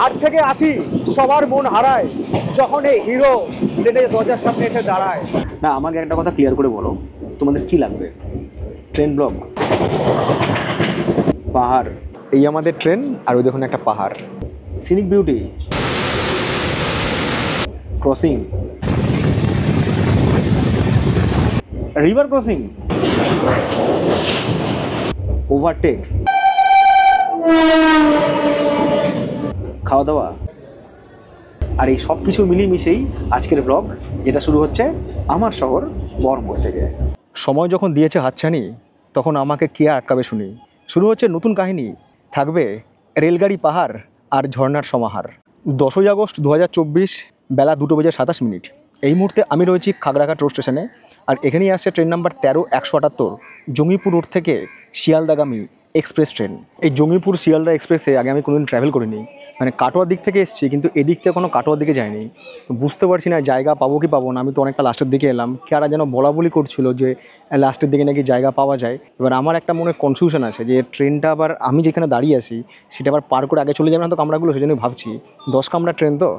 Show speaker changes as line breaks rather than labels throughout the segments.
8 থেকে 80 সবার মন হারায় যখন এই হিরো ট্রেনের দরজার সামনে এসে দাঁড়ায়। না, আমাকে একটা কথা ক্লিয়ার করে বলো, তোমাদের কি লাগবে? ট্রেন ব্লগ, পাহাড়, এই আমাদের ট্রেন, আর ওই দেখুন একটা পাহাড়, scenic beauty, crossing, river crossing, overtake, খাওয়া দাওয়া, আর এই সব কিছু মিলিয়ে মিশেই আজকের ব্লগ, যেটা শুরু হচ্ছে আমার শহর বহরমপুর থেকে। সময় যখন দিয়েছে হাতছানি, তখন আমাকে কে আটকাবে শুনি। শুরু হচ্ছে নতুন কাহিনী, থাকবে রেলগাড়ি, পাহাড় আর ঝর্ণার সমাহার। 10ই আগস্ট 2024, বেলা 2:27। এই মুহূর্তে আমি রয়েছি খাগড়াঘাট রোড স্টেশনে, আর এখানেই আসছে ট্রেন নাম্বার 13-178, জঙ্গিপুর রোড থেকে শিয়ালদাগামী এক্সপ্রেস ট্রেন। এই জঙ্গিপুর শিয়ালদা এক্সপ্রেসে আগে আমি কোনোদিন ট্রাভেল করিনি, মানে কাটোয়ার দিক থেকে এসেছি, কিন্তু এদিক থেকে কোনো কাটোয়ার দিকে যায়নি। বুঝতে পারছি না জায়গা পাবো কি পাবো না। আমি তো অনেকটা লাস্টের দিকে এলাম, কারা যেন বলা বলি করছিল যে লাস্টের দিকে নাকি জায়গা পাওয়া যায়। এবার আমার একটা মনে কনফিউশন আছে যে ট্রেনটা আবার আমি যেখানে দাঁড়িয়ে আছি সেটা আবার পার করে আগে চলে যাবে না তো কামরাগুলো, সেই জন্যই ভাবছি। 10 কামরা ট্রেন তো।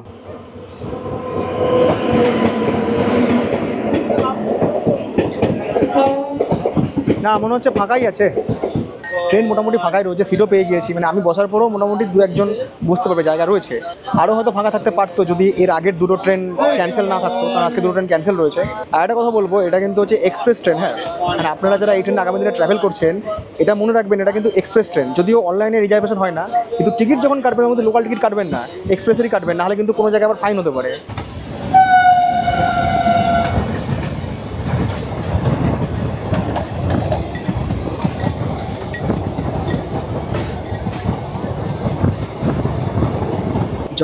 না, মনে হচ্ছে ফাঁকাই আছে ট্রেন, মোটামুটি ফাঁকাই রয়েছে, সিটও পেয়ে গিয়েছি। মানে আমি বসার পরেও মোটামুটি 2-1 জন বসতে পারবে, জায়গা রয়েছে। আরও হয়তো ফাঁকা থাকতে পারতো যদি এর আগের 2টো ট্রেন ক্যান্সেল না থাকতো, কারণ আজকে 2টো ট্রেন ক্যান্সেল রয়েছে। আর একটা কথা বলবো, এটা কিন্তু হচ্ছে এক্সপ্রেস ট্রেন। হ্যাঁ, মানে আপনারা যারা এই ট্রেনে আগামী দিনে ট্রাভেল করছেন, এটা মনে রাখবেন, এটা কিন্তু এক্সপ্রেস ট্রেন। যদিও অনলাইনে রিজার্ভেশন হয় না, কিন্তু টিকিট যখন কাটবেন ওর মধ্যে লোকাল টিকিট কাটবেন না, এক্সপ্রেসেরই কাটবেন, নাহলে কিন্তু কোনো জায়গায় আবার ফাইন হতে পারে।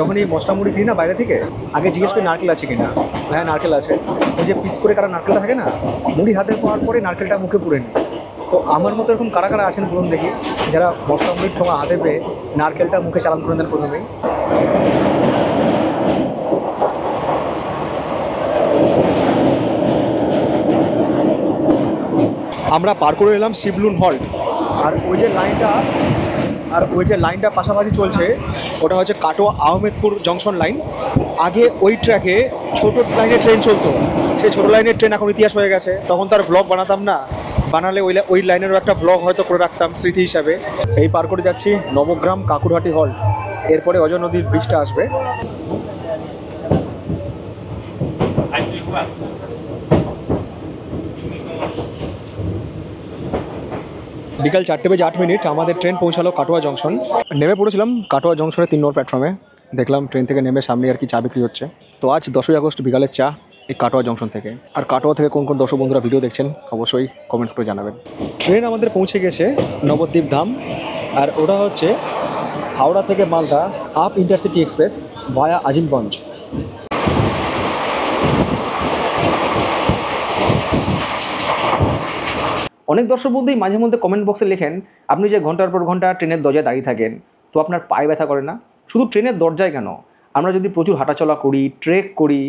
যখন এই মশলা মুড়ি দিই না বাইরে থেকে, আগে জিজ্ঞেস করি নারকেল আছে কিনা। হ্যাঁ, নারকেল আছে। ওই যে পিস করে কারা নারকেলটা থাকে না, মুড়ি হাতে পাওয়ার পরে নারকেলটা মুখে পুড়ে নিই। তো আমার মতো এরকম কারা কারা আছেন বলুন দেখি, যারা মশলা মুড়ির ঠোঙা হাতে পেয়ে নারকেলটা মুখে চালান করে দেন প্রথমেই। আমরা পার করে এলাম শিবলুন হল্ট, আর ওই যে লাইনটা পাশাপাশি চলছে, ওটা হচ্ছে কাটোয়া আহমেদপুর জংশন লাইন। আগে ওই ট্র্যাকে ছোট লাইনের ট্রেন চলতো, সেই ছোটো লাইনের ট্রেন এখন ইতিহাস হয়ে গেছে। তখন তার ব্লগ বানাতাম না, বানালে ওই লাইনেরও একটা ব্লগ হয়তো করে রাখতাম স্মৃতি হিসাবে। এই পার করে যাচ্ছি নবগ্রাম কাকুরহাটি হল্ট, এরপরে অজয় নদীর ব্রিজটা আসবে। বিকাল 4:08 আমাদের ট্রেন পৌঁছালো কাটোয়া জংশন। নেমে পড়েছিলাম কাটোয়া জংশনের 3 নম্বর প্ল্যাটফর্মে। দেখলাম ট্রেন থেকে নেমে সামনে আর কি চা বিক্রি হচ্ছে। তো আজ 10ই আগস্ট বিকালের চা এই কাটোয়া জংশন থেকে। আর কাটোয়া থেকে কোন কোন দর্শক বন্ধুরা ভিডিও দেখছেন অবশ্যই কমেন্টস করে জানাবেন। ট্রেন আমাদের পৌঁছে গেছে নবদ্বীপ ধাম, আর ওটা হচ্ছে হাওড়া থেকে মালদা আপ ইন্টারসিটি এক্সপ্রেস ভায়া আজিমগঞ্জ। অনেক দর্শক বন্ধুই মাঝে মধ্যে কমেন্ট বক্সে লেখেন, আপনি যে ঘন্টার পর ঘন্টা ট্রেনের দরজায় দাঁড়িয়ে থাকেন, তো আপনার পায়ে ব্যথা করে না? শুধু ট্রেনের দরজায় কেন, আমরা যদি প্রচুর হাঁটাচলা করি, ট্রেক করি,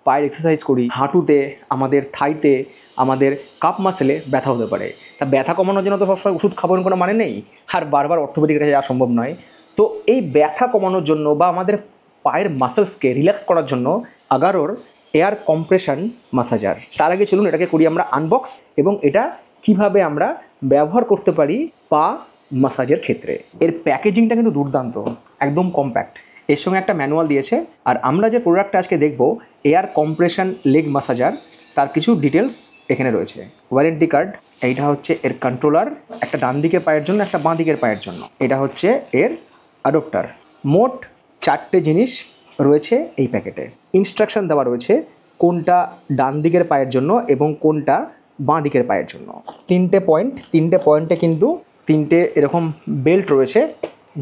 পায়ের এক্সারসাইজ করি, হাঁটুতে, আমাদের থাইতে, আমাদের কাপ মাসেলে ব্যথা হতে পারে। তা ব্যথা কমানোর জন্য তো সবসময় ওষুধ খাবার কোনো মানে নেই, আর বারবার অর্থোপেডিক কাছে যাওয়া সম্ভব নয়। তো এই ব্যথা কমানোর জন্য বা আমাদের পায়ের মাসেলসকে রিল্যাক্স করার জন্য আগারোর এয়ার কম্প্রেশন মাসাজার। তার আগে চলুন এটাকে করি আমরা আনবক্স, এবং এটা কিভাবে আমরা ব্যবহার করতে পারি পা মাসাজের ক্ষেত্রে। এর প্যাকেজিংটা কিন্তু দুর্দান্ত, একদম কম্প্যাক্ট। এর সঙ্গে একটা ম্যানুয়াল দিয়েছে। আর আমরা যে প্রোডাক্টটা আজকে দেখব, এয়ার কম্প্রেশন লেগ মাসাজার, তার কিছু ডিটেলস এখানে রয়েছে। ওয়ারেন্টি কার্ড, এইটা হচ্ছে এর কন্ট্রোলার, একটা ডান দিকের পায়ের জন্য, একটা বাঁ দিকের পায়ের জন্য। এটা হচ্ছে এর অ্যাডপ্টার। মোট 4টে জিনিস রয়েছে এই প্যাকেটে। ইনস্ট্রাকশন দেওয়া রয়েছে কোনটা ডান দিকের পায়ের জন্য এবং কোনটা বাঁ দিকের পায়ের জন্য। 3টে পয়েন্টে কিন্তু 3টে এরকম বেল্ট রয়েছে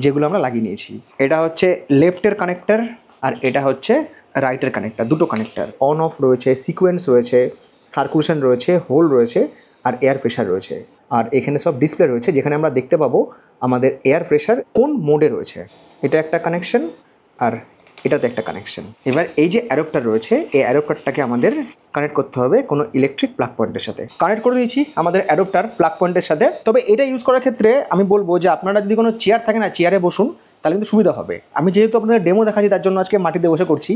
যেগুলো আমরা লাগিয়ে নিয়েছি। এটা হচ্ছে লেফটের কানেক্টর, আর এটা হচ্ছে রাইটের কানেক্টর। দুটো কানেক্টর অন অফ রয়েছে, সিকোয়েন্স রয়েছে, সার্কুলেশন রয়েছে, হোল রয়েছে, আর এয়ার প্রেশার রয়েছে। আর এখানে সব ডিসপ্লে রয়েছে যেখানে আমরা দেখতে পাবো আমাদের এয়ার প্রেশার কোন মোডে রয়েছে। এটা একটা কানেকশন, আর এটাতে একটা কানেকশন। এবার এই যে অ্যাডপ্টার রয়েছে, এই অ্যাডপ্টারটাকে আমাদের কানেক্ট করতে হবে কোনো ইলেকট্রিক প্লাগ পয়েন্টের সাথে। কানেক্ট করে দিয়েছি আমাদের অ্যাডপ্টার প্লাগ পয়েন্টের সাথে। তবে এটা ইউজ করার ক্ষেত্রে আমি বলবো যে আপনারা যদি কোনো চেয়ার থাকে না, চেয়ারে বসুন, তাহলে কিন্তু সুবিধা হবে। আমি যেহেতু আপনাদের ডেমো দেখাচ্ছি তার জন্য আজকে মাটিতে বসে করছি,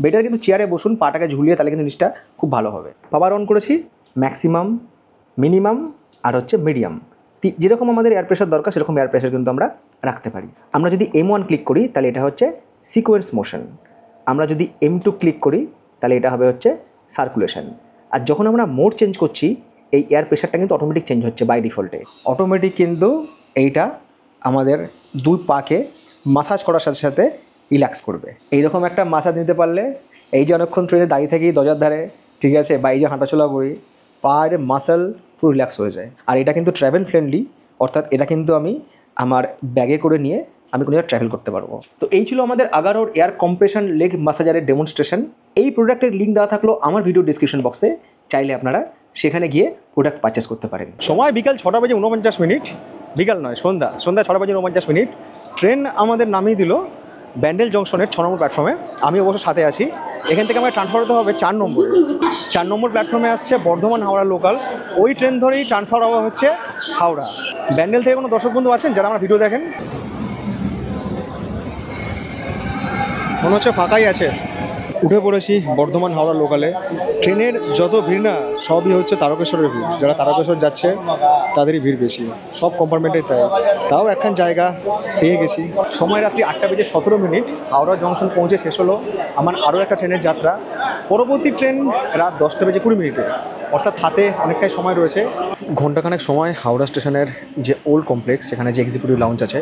বেটার কিন্তু চেয়ারে বসুন, পাটাকে ঝুলিয়ে, তাহলে কিন্তু জিনিসটা খুব ভালো হবে। পাওয়ার অন করেছি, ম্যাক্সিমাম, মিনিমাম আর হচ্ছে মিডিয়াম। যেরকম আমাদের এয়ার প্রেশার দরকার সেরকম এয়ার প্রেশার কিন্তু আমরা রাখতে পারি। আমরা যদি M1 ক্লিক করি তাহলে এটা হচ্ছে সিকোয়েন্স মোশন, আমরা যদি M2 ক্লিক করি তাহলে এটা হবে হচ্ছে সার্কুলেশন। আর যখন আমরা মোড চেঞ্জ করছি এই এয়ার প্রেশারটা কিন্তু অটোমেটিক চেঞ্জ হচ্ছে বাই ডিফল্টে। অটোমেটিক কিন্তু এইটা আমাদের দুই পাকে মাসাজ করার সাথে সাথে রিল্যাক্স করবে। এইরকম একটা মাসাজ নিতে পারলে এই যে অনেকক্ষণ ট্রেনে দাঁড়িয়ে থাকি দরজার ধারে, ঠিক আছে, বা এই যে হাঁটাচলা করি, পায়ের মাসেল পুরো রিল্যাক্স হয়ে যায়। আর এটা কিন্তু ট্রাভেল ফ্রেন্ডলি, অর্থাৎ এটা কিন্তু আমি আমার ব্যাগে করে নিয়ে আমি কোনো জায়গায় ট্রাভেল করতে পারবো। তো এই ছিল আমাদের আগারোর এয়ার কম্প্রেশন লেগ ম্যাসাজারের ডেমনস্ট্রেশন। এই প্রোডাক্টের লিঙ্ক দেওয়া থাকলো আমার ভিডিও ডিসক্রিপশন বক্সে, চাইলে আপনারা সেখানে গিয়ে প্রোডাক্ট পারচেস করতে পারেন। সময় বিকাল 6:49, বিকাল নয়, সন্ধ্যা 6:49। ট্রেন আমাদের নামিয়ে দিল ব্যান্ডেল জংশনের 6 নম্বর প্ল্যাটফর্মে। আমি অবশ্য সাথে আছি। এখান থেকে আমাকে ট্রান্সফার হতে হবে 4 নম্বর প্ল্যাটফর্মে আসছে বর্ধমান হাওড়া লোকাল। ওই ট্রেন ধরেই ট্রান্সফার হওয়া হচ্ছে হাওড়া। ব্যান্ডেল থেকে কোনো দর্শক বন্ধু আছেন যারা আমার ভিডিও দেখেন? মনে হচ্ছে ফাঁকাই আছে। উঠে পড়েছি বর্ধমান হাওড়া লোকালে। ট্রেনের যত ভিড় না সবই হচ্ছে তারকেশ্বরের ভিড়। যারা তারকেশ্বর যাচ্ছে তাদেরই ভিড় বেশি, সব কম্পার্টমেন্টেই তাই। তাও একখান জায়গা পেয়ে গেছি। সময় রাত্রি 8:17। হাওড়া জংশন পৌঁছে শেষ হলো আমার আরও একটা ট্রেনের যাত্রা। পরবর্তী ট্রেন রাত 10:20, অর্থাৎ হাতে অনেকটাই সময় রয়েছে। ঘণ্টাখানেক সময় হাওড়া স্টেশনের যে ওল্ড কমপ্লেক্স, সেখানে যে এক্সিকিউটিভ লাউঞ্জ আছে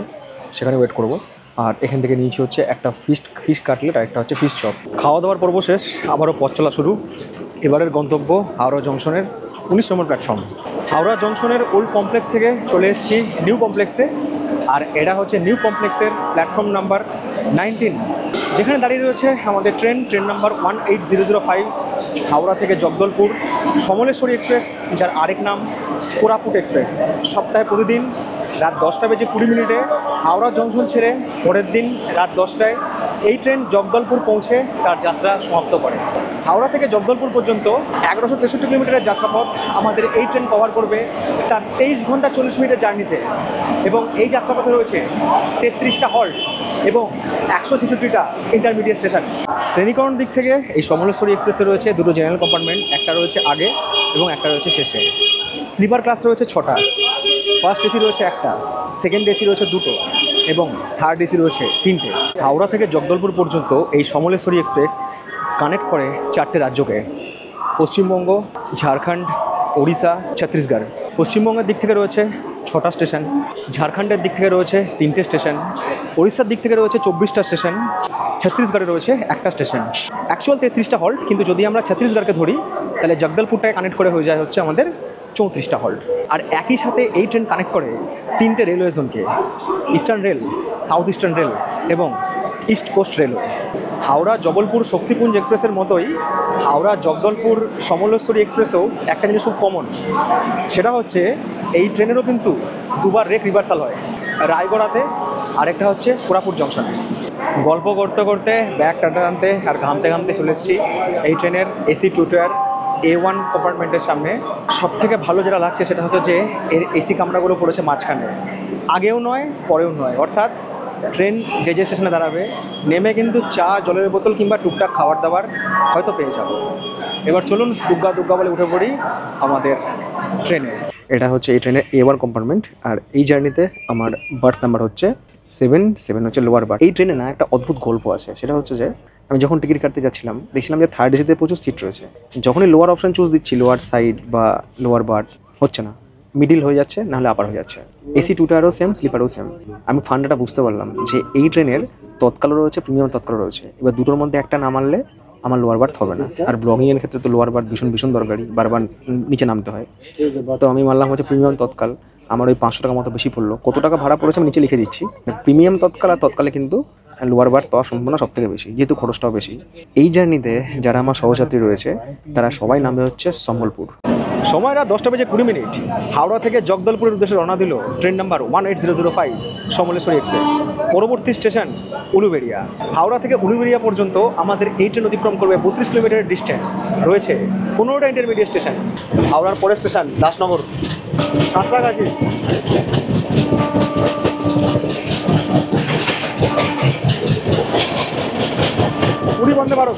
সেখানে ওয়েট করব। আর এখান থেকে নিয়েছি হচ্ছে একটা ফিশ কাটলেট আর একটা হচ্ছে ফিশ চপ। খাওয়া দাওয়ার পর্ব শেষ, আবারও পথ চলা শুরু। এবারের গন্তব্য হাওড়া জংশনের 19 নম্বর প্ল্যাটফর্ম। হাওড়া জংশনের ওল্ড কমপ্লেক্স থেকে চলে এসেছি নিউ কমপ্লেক্সে। আর এটা হচ্ছে নিউ কমপ্লেক্সের প্ল্যাটফর্ম নাম্বার 19, যেখানে দাঁড়িয়ে রয়েছে আমাদের ট্রেন নাম্বার 18005, হাওড়া থেকে জগদলপুর সমলেশ্বরী এক্সপ্রেস, যার আরেক নাম কোরাপুট এক্সপ্রেস। সপ্তাহে প্রতিদিন রাত 10:20 হাওড়া জংশন ছেড়ে পরের দিন রাত 10টায় এই ট্রেন জগদলপুর পৌঁছে তার যাত্রা সমাপ্ত করে। হাওড়া থেকে জগদলপুর পর্যন্ত 1163 কিলোমিটারের যাত্রাপথ আমাদের এই ট্রেন কভার করবে তার 23 ঘন্টা 40 মিনিটের জার্নিতে। এবং এই যাত্রাপথে রয়েছে 33টা হল্ট এবং 166টা ইন্টারমিডিয়েট স্টেশন। শ্রেণীকরণ দিক থেকে এই সমলেশ্বরী এক্সপ্রেসে রয়েছে দুটো জেনারেল কম্পার্টমেন্ট, একটা রয়েছে আগে এবং একটা রয়েছে শেষে। স্লিপার ক্লাস রয়েছে 6টা, ফার্স্ট এসি রয়েছে 1টা, সেকেন্ড এসি রয়েছে 2টো এবং থার্ড এসি রয়েছে 3টে। হাওড়া থেকে জগদলপুর পর্যন্ত এই সমলেশ্বরী এক্সপ্রেস কানেক্ট করে 4টে রাজ্যকে: পশ্চিমবঙ্গ, ঝাড়খণ্ড, ওড়িশা, ছত্তিশগড়। পশ্চিমবঙ্গের দিক থেকে রয়েছে 6টা স্টেশন, ঝাড়খণ্ডের দিক থেকে রয়েছে 3টে স্টেশন, ওড়িশার দিক থেকে রয়েছে 24টা স্টেশন, ছত্তিশগড়ে রয়েছে 1টা স্টেশন। অ্যাকচুয়াল 33টা হল্ট, কিন্তু যদি আমরা ছত্তিশগড়কে ধরি তাহলে জগদলপুরটাকে কানেক্ট করে হয়ে যায় হচ্ছে আমাদের 34টা হল্ট। আর একই সাথে এই ট্রেন কানেক্ট করে 3টে রেলওয়ে জোনকে: Eastern Rail, South Eastern Rail এবং East Coast Railway. Howrah Jabalpur Shaktipunj এক্সপ্রেসের মতোই হাওড়া জগদলপুর সমলেশ্বরী এক্সপ্রেসেও একটা জিনিস খুব কমন, সেটা হচ্ছে এই ট্রেনেরও কিন্তু দুবার রেক রিভার্সাল হয়, রায়গড়াতে আরেকটা হচ্ছে কোরাপুট জংশনে। গল্প করতে করতে ব্যাগ টানতে আর ঘামতে ঘামতে চলে এসেছি এই ট্রেনের এসি টু টায়ার A1 কম্পার্টমেন্টের সামনে। সব থেকে ভালো যেটা লাগছে সেটা হচ্ছে যে এর এসি কামরাগুলো পড়েছে মাঝখানে, আগেও নয় পরেও নয়, অর্থাৎ ট্রেন যে স্টেশনে দাঁড়াবে নেমে কিন্তু চা, জলের বোতল কিংবা টুকটাক খাবার দাবার হয়তো পেয়ে যাবো। এবার চলুন দুগ্গা বলে উঠে পড়ি আমাদের ট্রেনে। এটা হচ্ছে এই ট্রেনের A1 কম্পার্টমেন্ট, আর এই জার্নিতে আমার বার্থ নাম্বার হচ্ছে 7 হচ্ছে লোয়ার বার্থ। এই ট্রেনে না একটা অদ্ভুত গল্প আছে, সেটা হচ্ছে যে আমি যখন টিকিট কাটতে যাচ্ছিলাম দেখছিলাম যে থার্ড এসিতে প্রচুর সিট রয়েছে। যখনই লোয়ার অপশন চুজ দিচ্ছি, লোয়ার সাইড বা লোয়ার বার্থ, হচ্ছে না, মিডিল হয়ে যাচ্ছে, নাহলে আপার হয়ে যাচ্ছে। এসি টু টায়ারও সেম, স্লিপারও সেম। আমি ফান্ডাটা বুঝতে পারলাম যে এই ট্রেনের তৎকালও রয়েছে, প্রিমিয়াম তৎকালও রয়েছে। এবার দুটোর মধ্যে একটা না মানলে আমার লোয়ার বার্থ হবে না। আর ব্লগিংয়ের ক্ষেত্রে তো লোয়ার বার্থ ভীষণ দরকারি, বারবার নিচে নামতে হয়। তো আমি মানলাম হচ্ছে প্রিমিয়াম তৎকাল। আমার ওই 500 টাকা মতো বেশি পড়লো। কত টাকা ভাড়া পড়েছে আমি নিচে লিখে দিচ্ছি। প্রিমিয়াম তৎকাল আর তৎকালে কিন্তু লোয়ার বার্থ পাওয়ার সম্ভাবনা সব থেকে বেশি, যেহেতু খরচটাও বেশি। এই জার্নিতে যারা আমার সহযাত্রী রয়েছে তারা সবাই নামে হচ্ছে সম্বলপুর। সময় রাত 10:20। হাওড়া থেকে জগদলপুরের উদ্দেশ্যে রওনা দিল ট্রেন নাম্বার 18005 সমলেশ্বরী এক্সপ্রেস। পরবর্তী স্টেশন উলুবেড়িয়া। হাওড়া থেকে উলুবেড়িয়া পর্যন্ত আমাদের এই ট্রেন অতিক্রম করবে 32 কিলোমিটারের ডিস্টেন্স। রয়েছে 15টা ইন্টারমিডিয়েট স্টেশন। হাওড়ার পরের স্টেশন দাসনগর, সাঁতরাগাছি। পুরী বন্দে ভারত।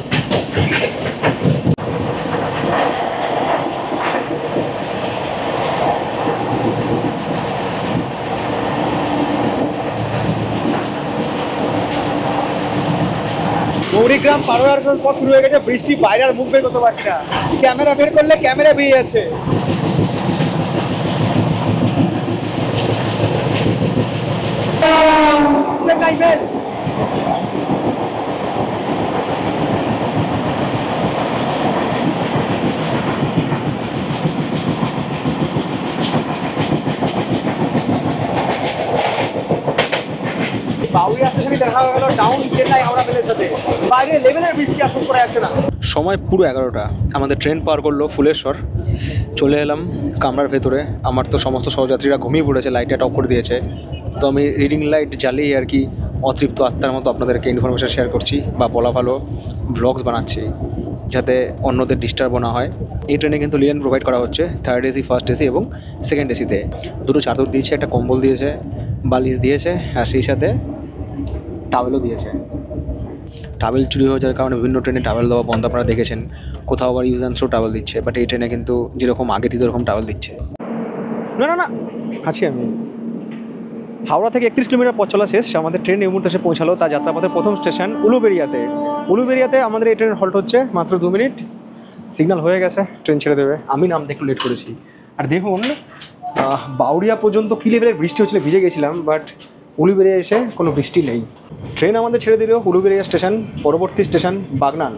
গৌরীগ্রাম পার হওয়ার পর শুরু হয়ে গেছে বৃষ্টি, বাইরে আর মুখ বের করতে পারছি না, ক্যামেরা বের করলে ক্যামেরা বেরিয়ে যাচ্ছে। চেন্নাই মেল। বাউরিয়া স্টেশনে দেখা হয়ে গেল ডাউন চেন্নাই হাওড়া মেলের সাথে, বাইরে লেভেলের বৃষ্টি আসন করা যাচ্ছে না। সময় পুরো 11টা, আমাদের ট্রেন পার করলো ফুলেশ্বর, চলে এলাম কামরার ভেতরে। আমার তো সমস্ত সহযাত্রীরা ঘুমিয়ে পড়েছে, লাইটটা অফ করে দিয়েছে, তো আমি রিডিং লাইট জ্বালিয়ে আর কি অতৃপ্ত আত্মার মতো আপনাদেরকে ইনফরমেশান শেয়ার করছি, বা বলা ভালো ব্লগস বানাচ্ছি, যাতে অন্যদের ডিস্টার্বও না হয়। এই ট্রেনে কিন্তু লিনেন প্রোভাইড করা হচ্ছে, থার্ড এসি, ফার্স্ট এসি এবং সেকেন্ড এসিতে। দুটো চাদর দিয়েছে, একটা কম্বল দিয়েছে, বালিশ দিয়েছে, আর সেই সাথে টাওয়েলও দিয়েছে। টাওয়েল চুরি হয়ে যাওয়ার কারণে বিভিন্ন ট্রেনে টাওয়েল দেওয়া বন্ধ, আপনারা দেখেছেন। কোথাও আবার ইউজ অ্যান্ড থ্রো টাওয়েল দিচ্ছে, বাট এই ট্রেনে কিন্তু যেরকম আগে দিত ওরকম টাওয়েল দিচ্ছে না। না না আছি আমি। হাওড়া থেকে 31 কিলোমিটার পথ চলা শেষ, আমাদের ট্রেন এই মুহূর্তে এসে পৌঁছালো তার যাত্রাপথের প্রথম স্টেশন উলুবেড়িয়াতে। উলুবেড়িয়াতে আমাদের এই ট্রেনের হল্ট হচ্ছে মাত্র 2 মিনিট। সিগন্যাল হয়ে গেছে, ট্রেন ছেড়ে দেবে। আমি নামতে একটু লেট করেছি। আর দেখুন বাউরিয়া পর্যন্ত কী লেভেলের বৃষ্টি হচ্ছিল, ভিজে গেছিলাম, বাট উলুবেড়িয়া এসে কোনো বৃষ্টি নেই। ট্রেন আমাদের ছেড়ে দিল উলুবেড়িয়া স্টেশন, পরবর্তী স্টেশন বাগনান।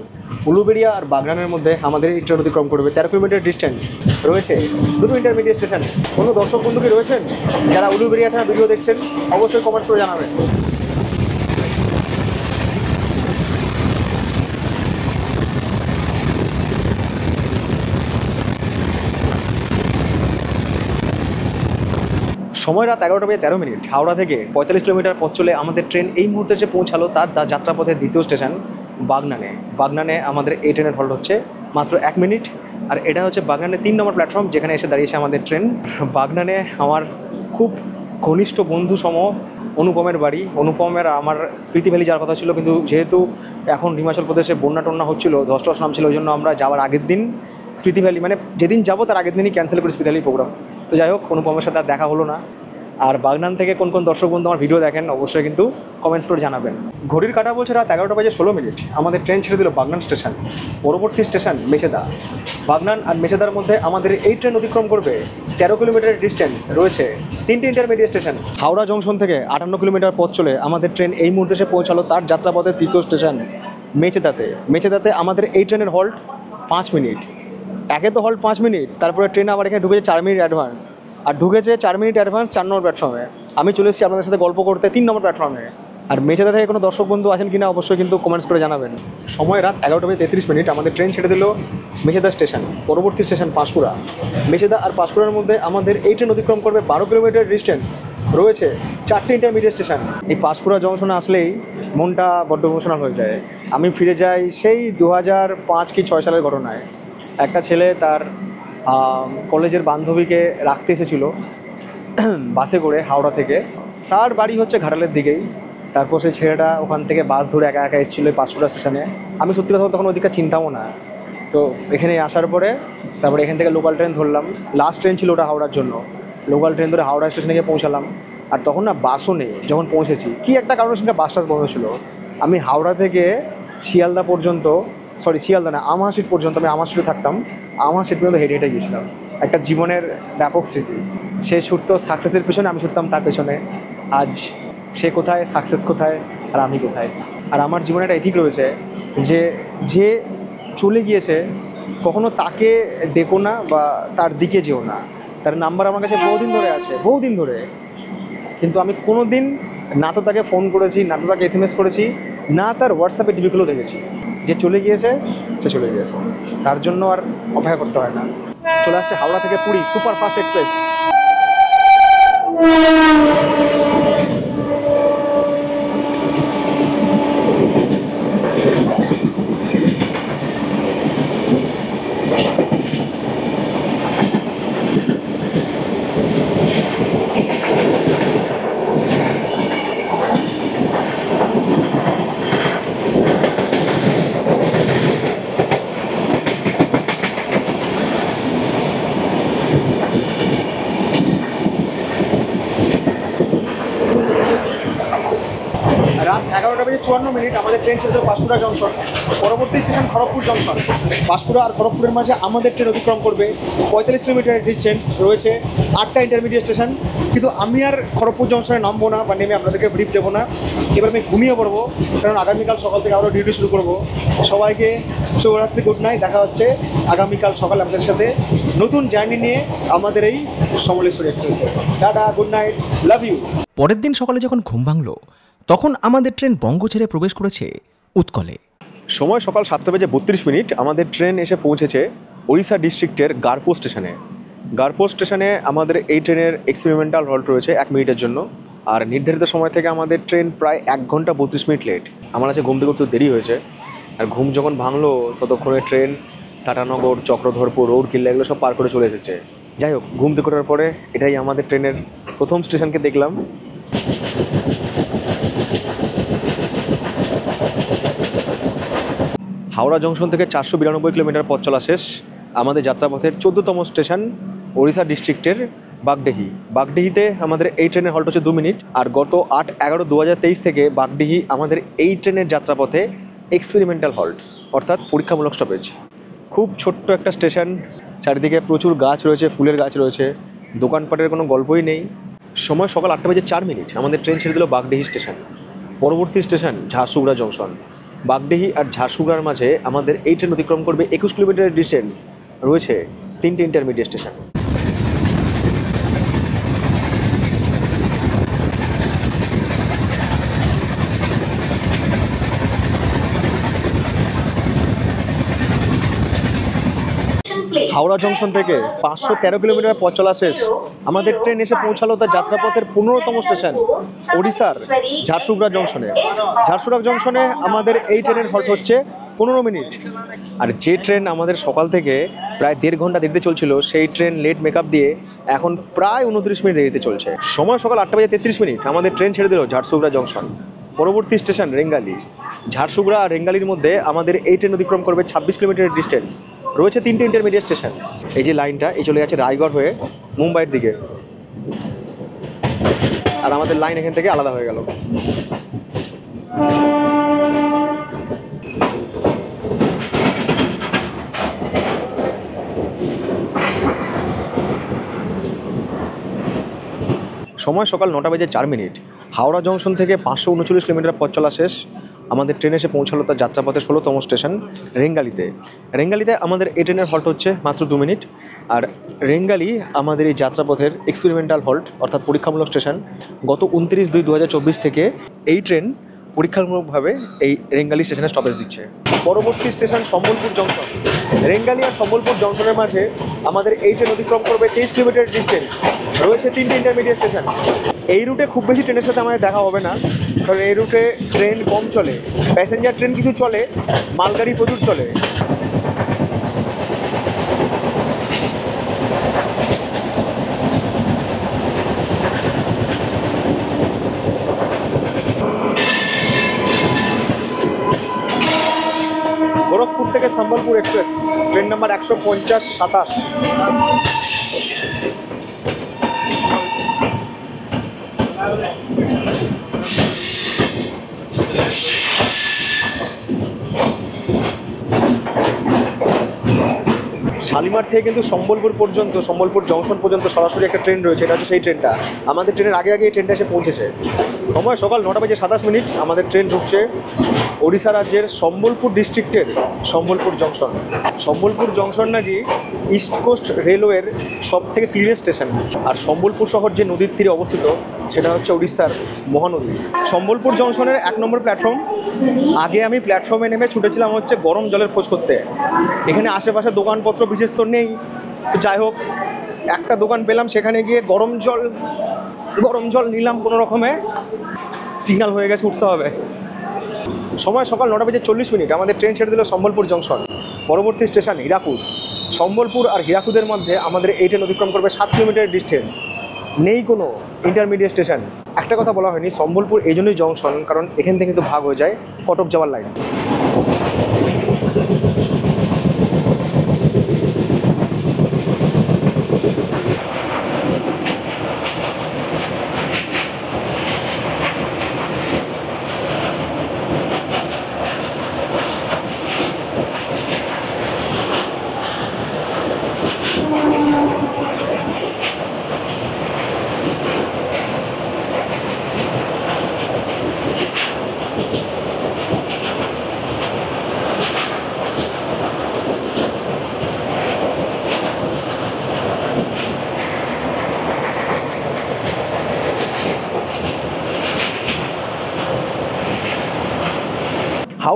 উলুবেড়িয়া আর বাগনানের মধ্যে আমাদের এই ট্রেন অতিক্রম করবে। 13 কিলোমিটার ডিস্টেন্স রয়েছে। দুটো ইন্টারমিডিয়েট স্টেশন। কোনো দর্শক বন্ধু কি রয়েছেন যারা উলুবেড়িয়া থেকে ভিডিও দেখছেন? অবশ্যই কমেন্টস করে জানাবেন। সময় রাত 11টা বেজে 13 মিনিট। হাওড়া থেকে 45 কিলোমিটার পথ চলে আমাদের ট্রেন এই মুহূর্তে এসে পৌঁছালো তার যাত্রাপথের দ্বিতীয় স্টেশন বাগনানে। বাগনানে আমাদের এই ট্রেনের হল্ট হচ্ছে মাত্র 1 মিনিট। আর এটা হচ্ছে বাগনানের 3 নম্বর প্ল্যাটফর্ম, যেখানে এসে দাঁড়িয়েছে আমাদের ট্রেন। বাগনানে আমার খুব ঘনিষ্ঠ বন্ধু সম অনুপমের বাড়ি। অনুপমের আমার স্মৃতি ভ্যালি যাওয়ার কথা ছিল, কিন্তু যেহেতু এখন হিমাচল প্রদেশে বন্যা টন্যা হচ্ছিলো, ধস টস নামছিল, ওই জন্য আমরা যাওয়ার আগের দিন স্মৃতি ভ্যালি, মানে যেদিন যাবো তার আগের দিনই ক্যান্সেল করি স্মৃতি ভ্যালি প্রোগ্রাম। তো যাই হোক, অনুপমের সাথে আর দেখা হলো না। আর বাগনান থেকে কোন কোন দর্শক বন্ধু আমার ভিডিও দেখেন অবশ্যই কিন্তু কমেন্টস করে জানাবেন। ঘড়ির কাঁটা বলছে রাত 11টা বেজে 16 মিনিট। আমাদের ট্রেন ছেড়ে দিল বাগনান স্টেশন, পরবর্তী স্টেশন মেচেদা। বাগনান আর মেচেদার মধ্যে আমাদের এই ট্রেন অতিক্রম করবে 13 কিলোমিটার ডিস্টেন্স রয়েছে। 3টে ইন্টারমিডিয়েট স্টেশন। হাওড়া জংশন থেকে 58 কিলোমিটার পথ চলে আমাদের ট্রেন এই মুহূর্তে এসে পৌঁছালো তার যাত্রাপথের তৃতীয় স্টেশন মেচেদাতে। মেচেদাতে আমাদের এই ট্রেনের হল্ট 5 মিনিট। একে তো হল্ট 5 মিনিট, তারপরে ট্রেন আবার এখানে ঢুকেছে 4 মিনিট অ্যাডভান্স, আর ঢুকেছে 4 মিনিট অ্যাডভান্স 4 নম্বর প্ল্যাটফর্মে। আমি চলে এসেছি আপনাদের সাথে গল্প করতে 3 নম্বর প্ল্যাটফর্মে। আর মেচেদা থেকে কোনো দর্শক বন্ধু আছেন কিনা অবশ্যই কিন্তু কমেন্টস করে জানাবেন। সময় রাত 11টা বেজে 33 মিনিট। আমাদের ট্রেন ছেড়ে দিল মেচেদা স্টেশন, পরবর্তী স্টেশন পাঁশকুড়া। মেচেদা আর পাঁশকুড়ার মধ্যে আমাদের এই ট্রেন অতিক্রম করবে 12 কিলোমিটার ডিস্টেন্স রয়েছে। 4টে ইন্টারমিডিয়েট স্টেশন। এই পাঁশকুড়া জংশনে আসলেই মনটা বড্ড ইমোশনাল হয়ে যায়। আমি ফিরে যাই সেই 2005 কি 6 সালের ঘটনায়। একটা ছেলে তার কলেজের বান্ধবীকে রাখতে এসেছিল বাসে করে হাওড়া থেকে। তার বাড়ি হচ্ছে ঘাটালের দিকেই। তারপর সেই ছেলেটা ওখান থেকে বাস ধরে একা একা এসেছিলো এই পাঁশকুড়া স্টেশনে। আমি সত্যি কথা তখন ওদিকটা চিন্তাও না। তো এখানে আসার পরে তারপরে এখান থেকে লোকাল ট্রেন ধরলাম। লাস্ট ট্রেন ছিল ওটা হাওড়ার জন্য। লোকাল ট্রেন ধরে হাওড়া স্টেশনে গিয়ে পৌঁছালাম। আর তখন না বাসও নেই যখন পৌঁছেছি, কি একটা কারণের সঙ্গে বাস টাস বন্ধ ছিল। আমি হাওড়া থেকে শিয়ালদা পর্যন্ত, শিয়ালদা না, আমহাসিট পর্যন্ত, আমি আমহাসিটে থাকতাম, আমহাসিট পর্যন্ত হেঁটে হেঁটে গিয়েছিলাম। একটা জীবনের ব্যাপক স্মৃতি। সে ছুটতো সাকসেসের পেছনে, আমি ছুটতাম তার পেছনে। আজ সে কোথায়, সাকসেস কোথায়, আর আমি কোথায়। আর আমার জীবনে একটা এথিক রয়েছে যে যে চলে গিয়েছে কখনো তাকে ডেকো না বা তার দিকে যেও না। তার নাম্বার আমার কাছে বহুদিন ধরে আছে, বহুদিন ধরে, কিন্তু আমি কোনো দিন না তো তাকে ফোন করেছি, না তো তাকে SMS করেছি, না তার হোয়াটসঅ্যাপে ডিপিগুলো দেখেছি। যে চলে গিয়েছে সে চলে গিয়েছে, তার জন্য আর অপেক্ষা করতে হয় না। চলে আসছে হাওড়া থেকে পুরী সুপারফাস্ট এক্সপ্রেস। 5:54 আমাদের ট্রেন ছেড়ে দেবে পাঁশকুড়া জংশন। পরবর্তী স্টেশন খড়গপুর জংশন। পাঁশকুড়া আর খড়গপুরের মাঝে আমাদের ট্রেন অতিক্রম করবে। 45 কিলোমিটার ডিস্টেন্স রয়েছে, 8টা ইন্টারমিডিয়েট স্টেশন। কিন্তু আমি আর খড়গপুর জংশনে নামবো না বা নেমে আপনাদেরকে ব্রিফ দেবো না, এবার আমি ঘুমিয়ে পড়বো, কারণ আগামীকাল সকাল থেকে আবারও ডিউটি শুরু করবো। সবাইকে শুভরাত্রি, গুড নাইট। দেখা হচ্ছে আগামীকাল সকালে আপনাদের সাথে নতুন জার্নি নিয়ে আমাদের এই সমলেশ্বরী এক্সপ্রেসে। Tata, good night, love you.
পরের দিন সকালে যখন ঘুম ভাঙল তখন আমাদের ট্রেন বঙ্গ ছেড়ে প্রবেশ করেছে উৎকলে।
সময় সকাল 7:32। আমাদের ট্রেন এসে পৌঁছেছে ওড়িশা ডিস্ট্রিক্টের গারপো স্টেশনে। গারপো স্টেশনে আমাদের এই ট্রেনের এক্সপেরিমেন্টাল হল্ট রয়েছে 1 মিনিটের জন্য। আর নির্ধারিত সময় থেকে আমাদের ট্রেন প্রায় 1 ঘন্টা 32 মিনিট লেট। আমার কাছে ঘুম থেকে উঠতে দেরি হয়েছে, আর ঘুম যখন ভাঙলো ততক্ষণে ট্রেন টাটানগর, চক্রধরপুর, রৌড়কিল্লা এগুলো সব পার করে চলে এসেছে। যাই হোক, ঘুম থেকে ওঠার পরে এটাই আমাদের ট্রেনের প্রথম স্টেশনকে দেখলাম। হাওড়া জংশন থেকে 492 কিলোমিটার পথ চলা শেষ। আমাদের যাত্রাপথের 14তম স্টেশন ওড়িশা ডিস্ট্রিক্টের বাগডেহি। বাগডেহিতে আমাদের এই ট্রেনের হল্ট হচ্ছে 2 মিনিট। আর গত 8/11/2023 থেকে বাগডেহি আমাদের এই ট্রেনের যাত্রাপথে এক্সপেরিমেন্টাল হল্ট, অর্থাৎ পরীক্ষামূলক স্টপেজ। খুব ছোট্ট একটা স্টেশন, চারিদিকে প্রচুর গাছ রয়েছে, ফুলের গাছ রয়েছে, দোকানপাটের কোনো গল্পই নেই। সময় সকাল 8:04। আমাদের ট্রেন ছেড়ে দিল বাগডেহি স্টেশন। পরবর্তী স্টেশন ঝারসুগুড়া জংশন। বাগডেহি আর ঝারসুগুড়ার মাঝে আমাদের এই ট্রেন অতিক্রম করবে 21 কিলোমিটার ডিস্টেন্স রয়েছে, 3টে ইন্টারমিডিয়েট স্টেশন। হাওড়া জংশন থেকে 513 কিলোমিটার পথ চলা শেষ। আমাদের ট্রেন এসে পৌঁছালো তার যাত্রাপথের 15তম স্টেশন ওড়িশার ঝারসুগুড়া জংশনে। ঝারসুগুড়া জংশনে আমাদের এই ট্রেনের হল্ট হচ্ছে 15 মিনিট। আর যে ট্রেন আমাদের সকাল থেকে প্রায় 1.5 ঘন্টা দেরিতে চলছিল, সেই ট্রেন লেট মেকআপ দিয়ে এখন প্রায় 29 মিনিট দেরিতে চলছে। সময় সকাল 8:33। আমাদের ট্রেন ছেড়ে দিল ঝারসুগুড়া জংশন। পরবর্তী স্টেশন রেঙ্গালি। ঝারসুগুড়া আর রেঙ্গালির মধ্যে আমাদের এই ট্রেন অতিক্রম করবে 26 কিলোমিটার ডিস্টেন্স রয়েছে, 3টে ইন্টারমিডিয়েট স্টেশন। এই যে লাইনটা এই চলে যাচ্ছে রায়গড় হয়ে মুম্বাইয়ের দিকে, আর আমাদের লাইন এখান থেকে আলাদা হয়ে গেল। সময় সকাল 9:04। হাওড়া জংশন থেকে 539 কিলোমিটার পথ চলা শেষ। আমাদের ট্রেন এসে পৌঁছালো তার যাত্রাপথের 16তম স্টেশন রেঙ্গালিতে। রেঙ্গালিতে আমাদের এই ট্রেনের হল্ট হচ্ছে মাত্র 2 মিনিট। আর রেঙ্গালি আমাদের এই যাত্রাপথের এক্সপেরিমেন্টাল হল্ট, অর্থাৎ পরীক্ষামূলক স্টেশন। গত 29/2/2024 থেকে এই ট্রেন পরীক্ষামূলকভাবে এই রেঙ্গালি স্টেশনে স্টপেজ দিচ্ছে। পরবর্তী স্টেশন সম্বলপুর জংশন। রেঙ্গালি আর সম্বলপুর জংশনের মাঝে আমাদের এই ট্রেন অতিক্রম করবে 23 কিলোমিটার ডিস্টেন্স রয়েছে, 3টে ইন্টারমিডিয়েট স্টেশন। এই রুটে খুব বেশি ট্রেনের সাথে আমাদের দেখা হবে না, কারণ এই রুটে ট্রেন কম চলে, প্যাসেঞ্জার ট্রেন কিছু চলে, মালগাড়ি প্রচুর চলে। গোরখপুর থেকে Sambalpur express, train number 150-27। Shalimar থেকে কিন্তু সম্বলপুর পর্যন্ত, সম্বলপুর জংশন পর্যন্ত সরাসরি একটা ট্রেন রয়েছে, এটা হচ্ছে সেই ট্রেনটা। আমাদের ট্রেনের আগে আগে এই ট্রেনটা এসে পৌঁছেছে। সময় সকাল 9:27। আমাদের ট্রেন ঢুকছে ওড়িশা রাজ্যের সম্বলপুর ডিস্ট্রিক্টের সম্বলপুর জংশন। সম্বলপুর জংশন নাকি ইস্ট কোস্ট রেলওয়ের সব থেকে ক্লিনেস্ট স্টেশন। আর সম্বলপুর শহর যে নদীর তীরে অবস্থিত সেটা হচ্ছে উড়িষ্যার মহানদী। সম্বলপুর জংশনের 1 নম্বর প্ল্যাটফর্ম। আগে আমি প্ল্যাটফর্মে নেমে ছুটেছিলাম হচ্ছে গরম জলের খোঁজ করতে। এখানে আশেপাশে দোকানপত্র বিশেষ তো নেই, তো যাই হোক একটা দোকান পেলাম, সেখানে গিয়ে গরম জল নিলাম কোনো রকমে। সিগন্যাল হয়ে গেছে, উঠতে হবে। সময় সকাল 9:40। আমাদের ট্রেন ছেড়ে দিল সম্বলপুর জংশন। পরবর্তী স্টেশন হীরাকুদ। সম্বলপুর আর হীরাকুদের মধ্যে আমাদের এই ট্রেন অতিক্রম করবে 7 কিলোমিটার ডিস্টেন্স, নেই কোনো ইন্টারমিডিয়েট স্টেশন। একটা কথা বলা হয়নি, সম্বলপুর এই জন্যই জংশন কারণ এখান থেকে কিন্তু ভাগ হয়ে যায় কটক যাওয়ার লাইন।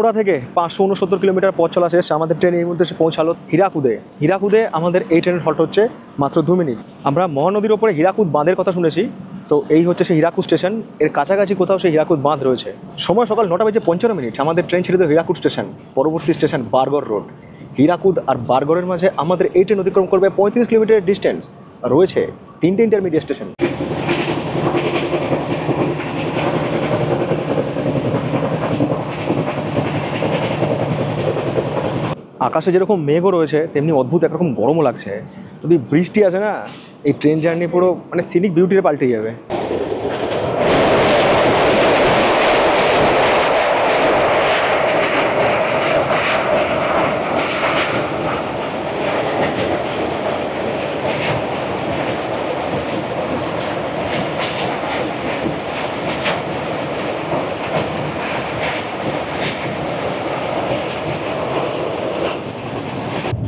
হাওড়া থেকে 569 কিলোমিটার পথ চলা শেষ। আমাদের ট্রেন এই মুহূর্তে এসে পৌঁছালো হীরাকুদে। হীরাকুদে আমাদের এই ট্রেনের হল্ট হচ্ছে মাত্র 2 মিনিট। আমরা মহানদীর ওপরে হীরাকুদ বাঁধের কথা শুনেছি, তো এই হচ্ছে সেই হীরাকুদ স্টেশন। এর কাছাকাছি কোথাও সেই হীরাকুদ বাঁধ রয়েছে। সময় সকাল 9:55। আমাদের ট্রেন ছেড়ে দেবে হীরাকুদ স্টেশন। পরবর্তী স্টেশন বারগড় রোড। হীরাকুদ আর বারগড়ের মাঝে আমাদের এই ট্রেন অতিক্রম করবে 35 কিলোমিটারের ডিস্টেন্স। রয়েছে 3টে ইন্টারমিডিয়েট স্টেশন। আকাশে যেরকম মেঘও রয়েছে তেমনি অদ্ভুত একরকম গরমও লাগছে। যদি বৃষ্টি আসে না, এই ট্রেন জার্নি পুরো মানে সিনিক বিউটিতে পাল্টে যাবে।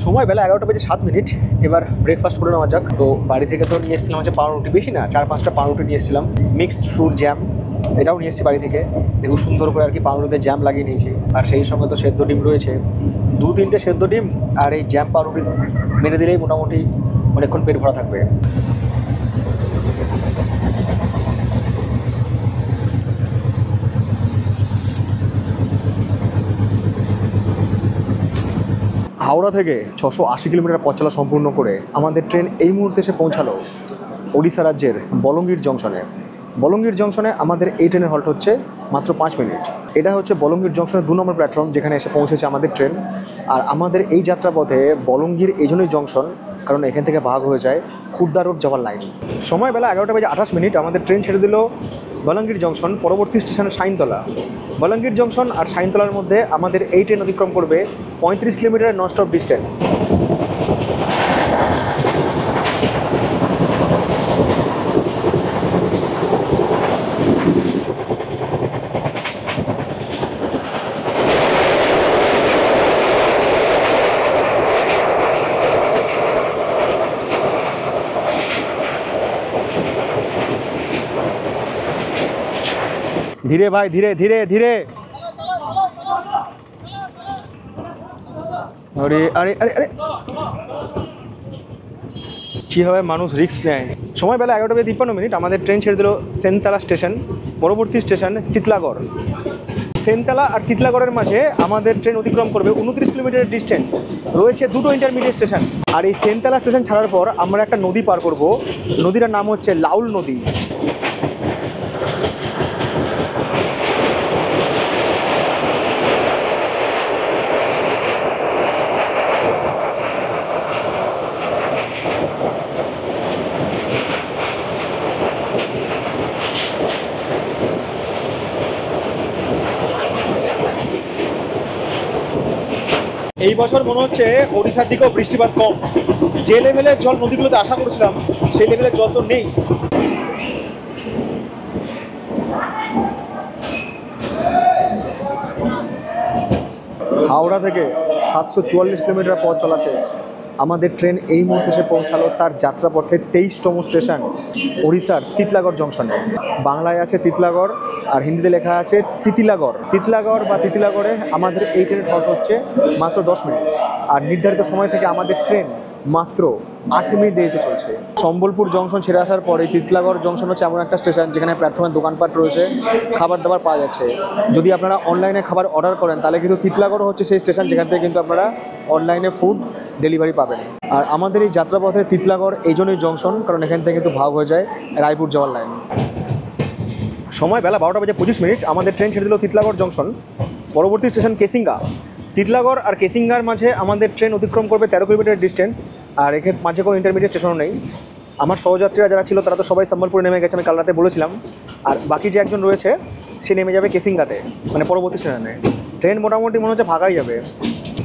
সময় বেলা 11:07। এবার ব্রেকফাস্ট করে নেওয়া যাক। তো বাড়ি থেকে তো নিয়ে এসেছিলাম হচ্ছে পাউরুটি, বেশি না 4-5টা পাউরুটি নিয়ে এসেছিলাম। মিক্সড ফ্রুট জ্যাম এটাও নিয়ে এসেছি বাড়ি থেকে। দেখুন সুন্দর করে আর কি পাউরুটিতে জ্যাম লাগিয়ে নিয়েছি। আর সেই সঙ্গে তো সেদ্ধ ডিম রয়েছে, 2-3টে সেদ্ধ ডিম আর এই জ্যাম পাউরুটি মেরে দিলেই মোটামুটি অনেকক্ষণ পেট ভরা থাকবে। হাওড়া থেকে 680 কিলোমিটার পথ চলা সম্পূর্ণ করে আমাদের ট্রেন এই মুহূর্তে এসে পৌঁছালো ওড়িশা রাজ্যের বলঙ্গীর জংশনে। বলঙ্গীর জংশনে আমাদের এই ট্রেনের হল্ট হচ্ছে মাত্র 5 মিনিট। এটা হচ্ছে বলঙ্গীর জংশনের 2 নম্বর প্ল্যাটফর্ম, যেখানে এসে পৌঁছেছে আমাদের ট্রেন। আর আমাদের এই যাত্রাপথে বলঙ্গীর এই জন্যই জংশন, কারণ এখান থেকে ভাগ হয়ে যায় খুর্দা রোড যাওয়ার লাইন। সময় বেলা 11:28। আমাদের ট্রেন ছেড়ে দিল বলঙ্গীর জংশন। পরবর্তী স্টেশন সাইনতলা। বলঙ্গীর জংশন আর সাইনতলার মধ্যে আমাদের এই ট্রেন অতিক্রম করবে 35 কিলোমিটারের নন স্টপ ডিস্টেন্স। ধীরে ভাই, ধীরে ধীরে ধীরে। আরে আরে আরে আরে কীভাবে মানুষ রিস্ক নেয়। সময় বেলা 11:53। আমাদের ট্রেন ছেড়ে দিল সেনতলা স্টেশন। পরবর্তী স্টেশন তিতলাগড়। সেনতলা আর তিতলাগড়ের মাঝে আমাদের ট্রেন অতিক্রম করবে 29 কিলোমিটারের ডিস্টেন্স। রয়েছে 2টো ইন্টারমিডিয়েট স্টেশন। আর এই সেনতলা স্টেশন ছাড়ার পর আমরা একটা নদী পার করব। নদীটার নাম হচ্ছে লাউল নদী। এই বছর মনে হচ্ছে ওড়িশার দিকেও বৃষ্টিপাত কম। যে লেভেলের জল নদীগুলোতে আশা করেছিলাম সেই লেভেলের জল তো নেই। হাওড়া থেকে 744 কিলোমিটার পথ চলা শেষ। আমাদের ট্রেন এই মুহূর্তে এসে পৌঁছালো তার যাত্রাপথে 23তম স্টেশন ওড়িশার তিতলাগড় জংশনে। বাংলায় আছে তিতলাগড় আর হিন্দিতে লেখা আছে তিতিলাগড়। তিতলাগড় বা তিতিলাগড়ে আমাদের এই ট্রেনের হল্ট হচ্ছে মাত্র 10 মিনিট। আর নির্ধারিত সময় থেকে আমাদের ট্রেন মাত্র 8 মিনিট দেরিতে চলছে। সম্বলপুর জংশন ছেড়ে আসার পরে তিতলাগড় জংশন হচ্ছে এমন একটা স্টেশন যেখানে প্ল্যাটফর্মের দোকানপাট রয়েছে, খাবার দাবার পাওয়া যাচ্ছে। যদি আপনারা অনলাইনে খাবার অর্ডার করেন তাহলে কিন্তু তিতলাগড় হচ্ছে সেই স্টেশন যেখান থেকে কিন্তু আপনারা অনলাইনে ফুড ডেলিভারি পাবেন। আর আমাদের এই যাত্রাপথে তিতলাগড় এই জন্যই জংশন, কারণ এখান থেকে কিন্তু ভাগ হয়ে যায় রায়পুর যাওয়ার লাইন। সময় বেলা 12:25। আমাদের ট্রেন ছেড়ে দিল তিতলাগড় জংশন। পরবর্তী স্টেশন কেসিঙ্গা। তিতলাগড় আর কেসিঙ্গার মাঝে আমাদের ট্রেন অতিক্রম করবে 13 কিলোমিটার ডিস্টেন্স। আর এখানে মাঝে কোনো ইন্টারমিডিয়েট স্টেশনও নেই। আমার সহযাত্রীরা যারা ছিল তারা তো সবাই সম্বলপুরে নেমে গেছে, আমি কাল রাতে বলেছিলাম। আর বাকি যে একজন রয়েছে সে নেমে যাবে কেসিঙ্গাতে, মানে পরবর্তী স্টেশনে। ট্রেন মোটামুটি মনে হচ্ছে ফাঁকাই যাবে।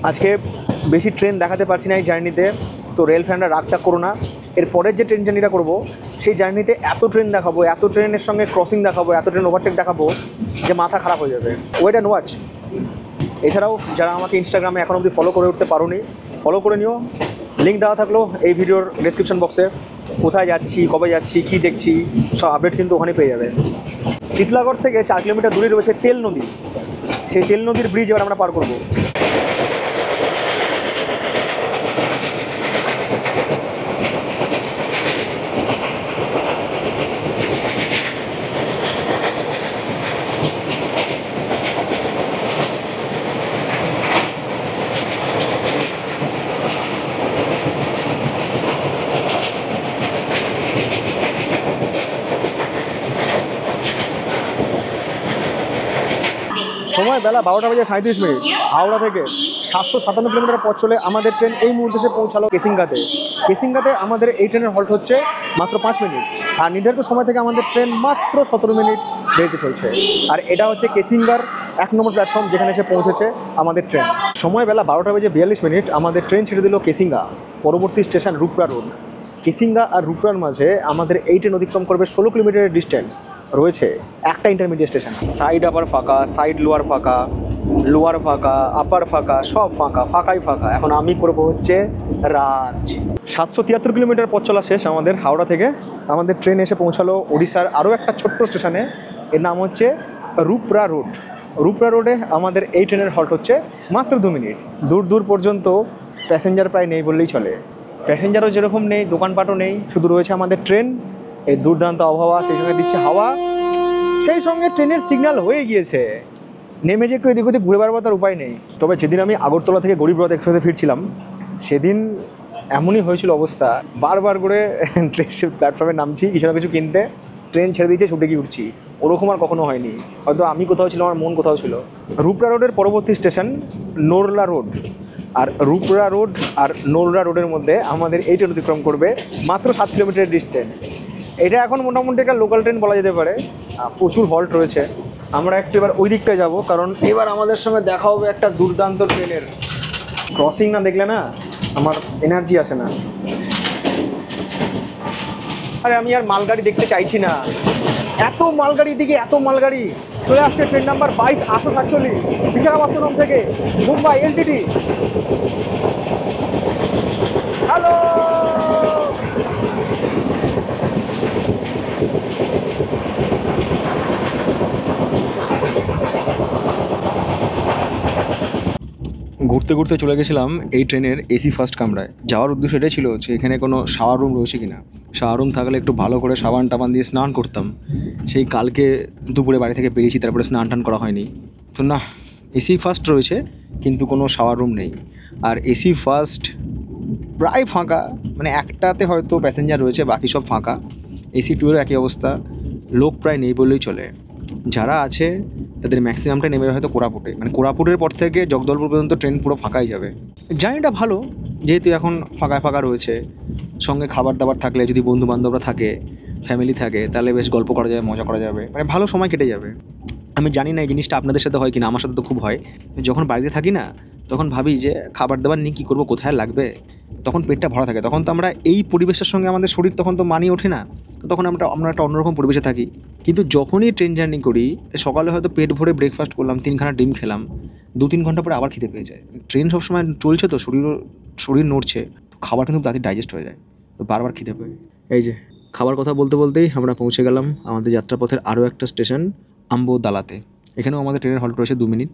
আজকে বেশি ট্রেন দেখাতে পারছি না এই জার্নিতে, তো রেল ফ্যানরা রাগ টাগ করো না। এর পরের যে ট্রেন জার্নিটা করবো সেই জার্নিতে এত ট্রেন দেখাবো, এত ট্রেনের সঙ্গে ক্রসিং দেখাবো, এত ট্রেন ওভারটেক দেখাবো যে মাথা খারাপ হয়ে যাবে। Wait and watch. এছাড়াও যারা আমাকে ইনস্টাগ্রামে এখন অবধি ফলো করে উঠতে পারোনি, ফলো করে নিও। লিঙ্ক দেওয়া থাকলো এই ভিডিওর ডেসক্রিপশন বক্সে। কোথায় যাচ্ছি, কবে যাচ্ছি, কী দেখছি, সব আপডেট কিন্তু ওখানে পেয়ে যাবে। তিতলাগড় থেকে 4 কিলোমিটার দূরে রয়েছে তেল নদী। সেই তেল নদীর ব্রিজ এবার আমরা পার করব। সময় বেলা 12:37। হাওড়া থেকে 757 কিলোমিটার পথ চলে আমাদের ট্রেন এই মুহূর্তে এসে পৌঁছালো কেসিঙ্গাতে। কেসিঙ্গাতে আমাদের এই ট্রেনের হল্ট হচ্ছে মাত্র 5 মিনিট, আর নির্ধারিত সময় থেকে আমাদের ট্রেন মাত্র 17 মিনিট দেরিতে চলছে। আর এটা হচ্ছে কেসিঙ্গার 1 নম্বর প্ল্যাটফর্ম, যেখানে এসে পৌঁছেছে আমাদের ট্রেন। সময় বেলা 12:42। আমাদের ট্রেন ছেড়ে দিল কেসিঙ্গা। পরবর্তী স্টেশন রূপরা রোড। কেসিঙ্গা আর রূপরার মাঝে আমাদের এই ট্রেন অতিক্রম করবে 16 কিলোমিটারের ডিস্টেন্স। রয়েছে একটা ইন্টারমিডিয়েট স্টেশন। সাইড আপার ফাঁকা, সাইড লোয়ার ফাঁকা, লোয়ার ফাঁকা, আপার ফাঁকা, সব ফাঁকা, ফাঁকাই ফাঁকা। এখন আমি করবো হচ্ছে রাজ। 773 কিলোমিটার পথ চলা শেষ আমাদের হাওড়া থেকে। আমাদের ট্রেন এসে পৌঁছালো ওড়িশার আরও একটা ছোট্ট স্টেশনে। এর নাম হচ্ছে রূপরা রোড। রূপরা রোডে আমাদের এই ট্রেনের হল্ট হচ্ছে মাত্র 2 মিনিট। দূর দূর পর্যন্ত প্যাসেঞ্জার প্রায় নেই বললেই চলে। প্যাসেঞ্জারও যেরকম নেই, দোকানপাটও নেই, শুধু রয়েছে আমাদের ট্রেন। এই দুর্দান্ত আবহাওয়া, সেই সঙ্গে দিচ্ছে হাওয়া, সেই সঙ্গে ট্রেনের সিগন্যাল হয়ে গিয়েছে। নেমে যে একটু এদিক ওদিক ঘুরে বেড়াবার তার উপায় নেই। তবে যেদিন আমি আগরতলা থেকে গরিবরথ এক্সপ্রেসে ফিরছিলাম, সেদিন এমনই হয়েছিল অবস্থা। বারবার করে ট্রেন প্ল্যাটফর্মে নামছি কিছু না কিছু কিনতে, ট্রেন ছেড়ে দিয়েছে, ছুটে গিয়ে উঠছি। ওরকম আর কখনো হয়নি। হয়তো আমি কোথাও ছিল, আমার মন কোথাও ছিল। রূপরা রোডের পরবর্তী স্টেশন নোরলা রোড। আর রূপরা রোড আর নোরলা রোডের মধ্যে আমাদের এই ট্রেন অতিক্রম করবে মাত্র 7 কিলোমিটারের ডিস্টেন্স। এটা এখন মোটামুটি একটা লোকাল ট্রেন বলা যেতে পারে। প্রচুর হল্ট রয়েছে। আমরা অ্যাকচুয়ালি এবার ওই দিকটায় যাবো, কারণ এবার আমাদের সঙ্গে দেখা হবে একটা দুর্দান্ত ট্রেনের। ক্রসিং না দেখলে না আমার এনার্জি আসে না। আরে আমি আর মালগাড়ি দেখতে চাইছি না। এত মালগাড়ি, দিকে এত মালগাড়ি। চলে আসছে ট্রেন নাম্বার 22-847 বিশাখাপত্তনম থেকে মুম্বাই এলটিডি। হ্যালো, ঘুরতে ঘুরতে চলে গেছিলাম এই ট্রেনের এসি ফার্স্ট কামরায়। যাওয়ার উদ্দেশ্য এটাই ছিল যে এখানে কোনো শাওয়ার রুম রয়েছে কিনা। শাওয়ার রুম থাকলে একটু ভালো করে সাবান টাবান দিয়ে স্নান করতাম। সেই কালকে দুপুরে বাড়ি থেকে বেরিয়েছি, তারপরে স্নান টান করা হয়নি। তো না, এসি ফার্স্ট রয়েছে কিন্তু কোনো শাওয়ার রুম নেই। আর এসি ফার্স্ট প্রায় ফাঁকা, মানে একটাতে হয়তো প্যাসেঞ্জার রয়েছে, বাকি সব ফাঁকা। এসি টুয়েরও একই অবস্থা, লোক প্রায় নেই বললেই চলে। যারা আছে তাদের ম্যাক্সিমামটা নেমে হয়তো কোরাপুটে, মানে কোরাপুটের পর থেকে জগদলপুর পর্যন্ত ট্রেন পুরো ফাঁকাই যাবে। জার্নিটা ভালো, যেহেতু এখন ফাঁকা ফাঁকা রয়েছে। সঙ্গে খাবার দাবার থাকলে, যদি বন্ধু বান্ধবরা থাকে, ফ্যামিলি থাকে, তাহলে বেশ গল্প করা যাবে, মজা করা যাবে, মানে ভালো সময় কেটে যাবে। আমি জানি না এই জিনিসটা আপনাদের সাথে হয় কিনা, আমার সাথে তো খুব হয়। যখন বাড়িতে থাকি না, তখন ভাবি যে খাবার দাবার নিয়ে কী করবো, কোথায় লাগবে। তখন পেটটা ভরা থাকে, তখন তো আমরা এই পরিবেশের সঙ্গে আমাদের শরীর তখন তো মানিয়ে ওঠে না। তখন আমরা একটা অন্যরকম পরিবেশে থাকি। কিন্তু যখনই ট্রেন জার্নি করি, সকালে হয়তো পেট ভরে ব্রেকফাস্ট করলাম, 3খানা ডিম খেলাম, 2-3 ঘন্টা পরে আবার খিদে পেয়ে যায়। ট্রেন সবসময় চলছে তো, শরীর নড়ছে, খাবারটা কিন্তু তাড়াতাড়ি ডাইজেস্ট হয়ে যায়, তো বারবার খিদে পেয়ে। এই যে খাবার কথা বলতে বলতেই আমরা পৌঁছে গেলাম আমাদের যাত্রাপথের আরও একটা স্টেশন আম্বদালাতে। এখানেও আমাদের ট্রেনের হল্ট রয়েছে 2 মিনিট।